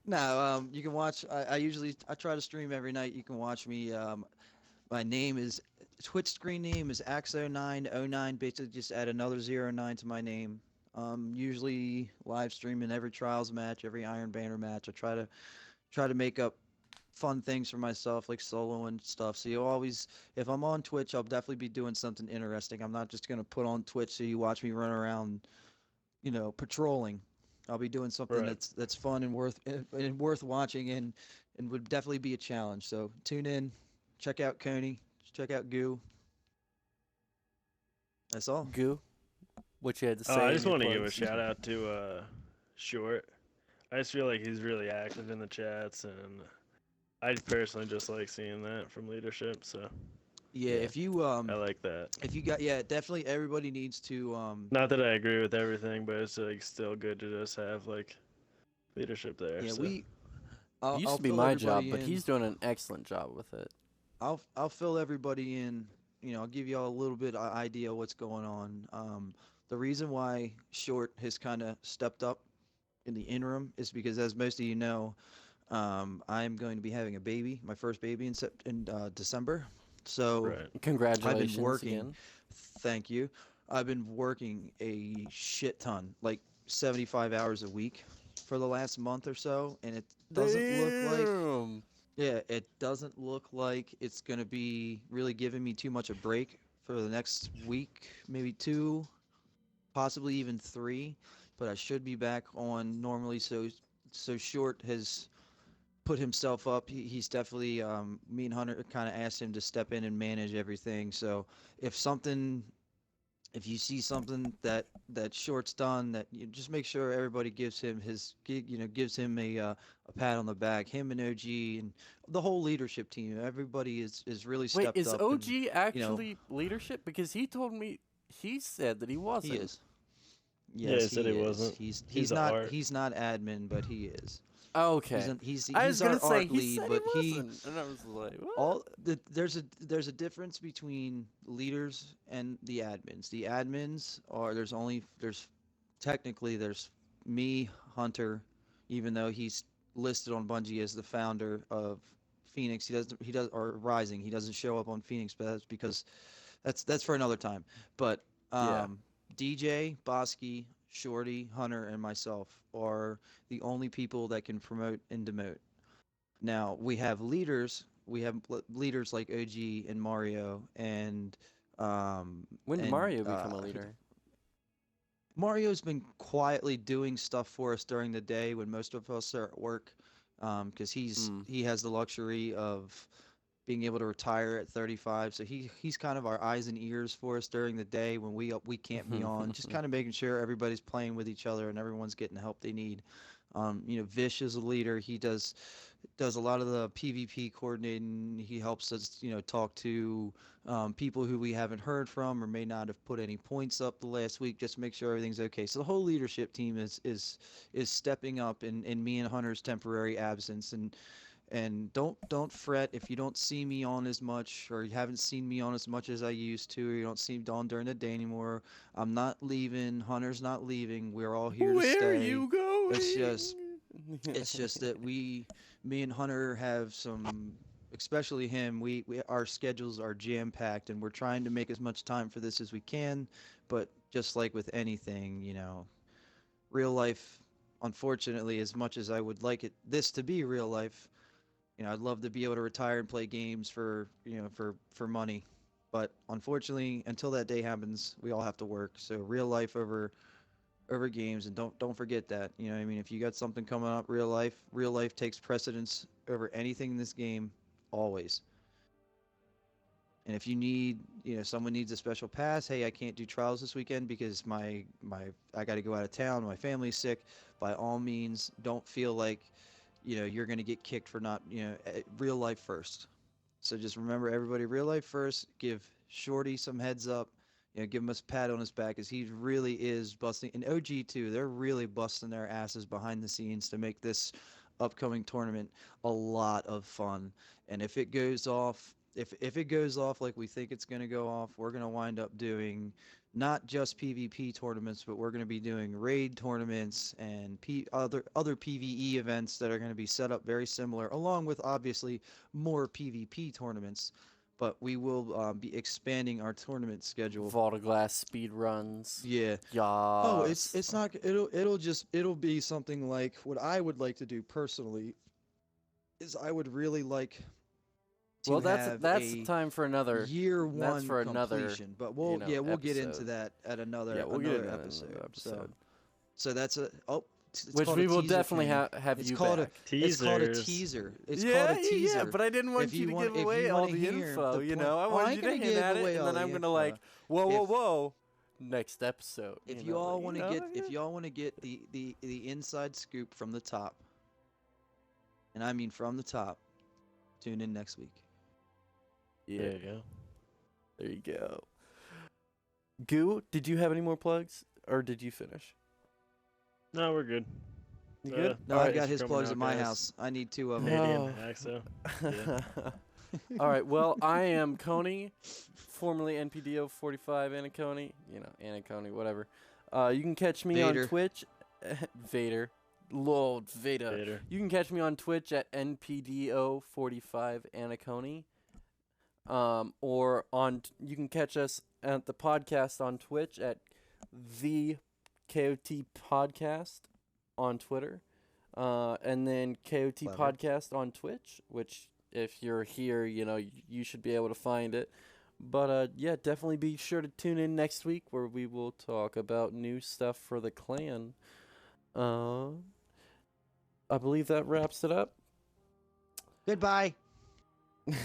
No, you can watch. I try to stream every night. You can watch me. My Twitch screen name is Axo909. Basically, just add another 09 to my name. Usually live streaming every Trials match, every Iron Banner match. I try to make up fun things for myself, like solo and stuff. So you always, if I'm on Twitch, I'll definitely be doing something interesting. I'm not just gonna put on Twitch so you watch me run around, patrolling. I'll be doing something Right. that's fun and worth watching and would definitely be a challenge. So tune in, check out Coney, check out Goo. That's all. Goo, what you had to I say in just your want to give a plugs? shout out to Short. I just feel like he's really active in the chats, and I personally just like seeing that from leadership. So Yeah, Yeah. I like that. if you got yeah, definitely everybody needs to Not that I agree with everything, but it's like still good to just have like leadership there. yeah, So It used I'll to be fill my job, everybody but in. he's doing an excellent job with it. I'll fill everybody in. I'll give you all a little bit idea what's going on. The reason why Short has kind of stepped up in the interim is because, as most of you know, I'm going to be having a baby, my first baby in December. So right. I've been Congratulations working. again. Thank you. I've been working a shit ton, like 75 hours a week for the last month or so, and it doesn't look like Damn. yeah, it doesn't look like it's going to be really giving me too much a break for the next week, maybe two, possibly even three, but I should be back on normally. So Short has put himself up. He's definitely me and Hunter kind of asked him to step in and manage everything. So if something if you see something that Short's done, that you just make sure everybody gives him gives him a pat on the back. Him and OG and the whole leadership team, everybody is really Wait, stepped is up, and OG you know actually leadership? Because he told me he said that he he wasn't. is. Yeah, Yes, he said he he is. wasn't. He's He's the art. he's not admin, but he is. Okay. I was He's gonna our say art he lead, said he but he wasn't, and I was like, what? all there's a difference between leaders and the admins. The admins are there's technically there's me, Hunter, even though he's listed on Bungie as the founder of Phoenix. He does or Rising. He doesn't show up on Phoenix, but that's because that's for another time. But Yeah. DJ, Bosky, Shorty, Hunter, and myself are the only people that can promote and demote. Now we have leaders. We have leaders like OG and Mario When did and Mario become a leader? Mario's been quietly doing stuff for us during the day when most of us are at work, because Hmm. he has the luxury of being able to retire at 35. So he's kind of our eyes and ears for us during the day when we can't be on, just kind of making sure everybody's playing with each other and everyone's getting the help they need. Vish is a leader. He does a lot of the PvP coordinating. He helps us, talk to people who we haven't heard from or may not have put any points up the last week, just to make sure everything's okay. So the whole leadership team is stepping up in me and Hunter's temporary absence. And don't fret if you don't see me on as much or you haven't seen me on as much as I used to, or you don't see me on during the day anymore. I'm not leaving. Hunter's not leaving. We're all here to Where are stay. you going? It's just it's just that me and Hunter have some, especially him, we our schedules are jam packed and we're trying to make as much time for this as we can. But just like with anything, real life, unfortunately, as much as I would like this to be real life, I'd love to be able to retire and play games for money. But unfortunately, until that day happens, we all have to work. So real life over games, and don't forget that. You know what I mean? If you got something coming up, real life takes precedence over anything in this game, always. And if you need, someone needs a special pass, hey, I can't do trials this weekend because my I got to go out of town, my family's sick. By all means, don't feel like, you're going to get kicked for not, real life first. So just remember, everybody, real life first. Give Shorty some heads up. Give him a pat on his back, as he really is busting. And OG too, they're really busting their asses behind the scenes to make this upcoming tournament a lot of fun. And if it goes off like we think it's going to go off, we're going to wind up doing not just PvP tournaments, but we're going to be doing raid tournaments and other PvE events that are going to be set up very similar, along with obviously more PvP tournaments. But we will be expanding our tournament schedule. Vault of Glass speed runs. Yeah. Oh, Yas. it's not. It'll be something like what I would like to do personally is I would really like Well, to have that's a time for another. year That's one for another. completion. But we'll get into episode. that at Yeah, we'll get another into episode. another episode. So that's a oh It's Which called we a will teaser definitely campaign. have It's you called back. It's called a Teasers. teaser. It's yeah, called a teaser. yeah, but I didn't want If you you to want- give if away you all wanna the hear info. the You plan- know, I Oh, I wanted ain't you to gonna hint give at it, away and all then the I'm gonna info. like, whoa, If- whoa. Next episode. If you you all want to know, get if you all want to get the inside scoop from the top, and I mean from the top, tune in next week. yeah, There you go. there you go. Goo, did you have any more plugs, or did you finish? No, we're good. You good? No, All I right. got his coming plugs out, at my guys. house. I need two of them. Canadian Oh. Hacksaw. Yeah. All right. Well, I am Coney, formerly NPDO 45 Anacone. You know, Anacone, whatever. You can catch me Vader. on Twitch. Vader. Lord Vader. Later. You can catch me on Twitch at NPDO 45 Anacone. Or you can catch us at the podcast on Twitch at the KOTPodcast on Twitter. And then KOT Clever. Podcast on Twitch, which if you're here, you know, you should be able to find it. But yeah, definitely be sure to tune in next week where we will talk about new stuff for the clan. I believe that wraps it up. Goodbye.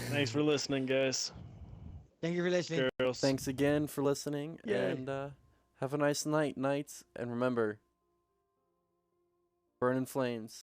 Thanks for listening, guys. Thank you for listening. Girls. Thanks again for listening, Yay. and have a nice night, knights. And remember, burn in flames.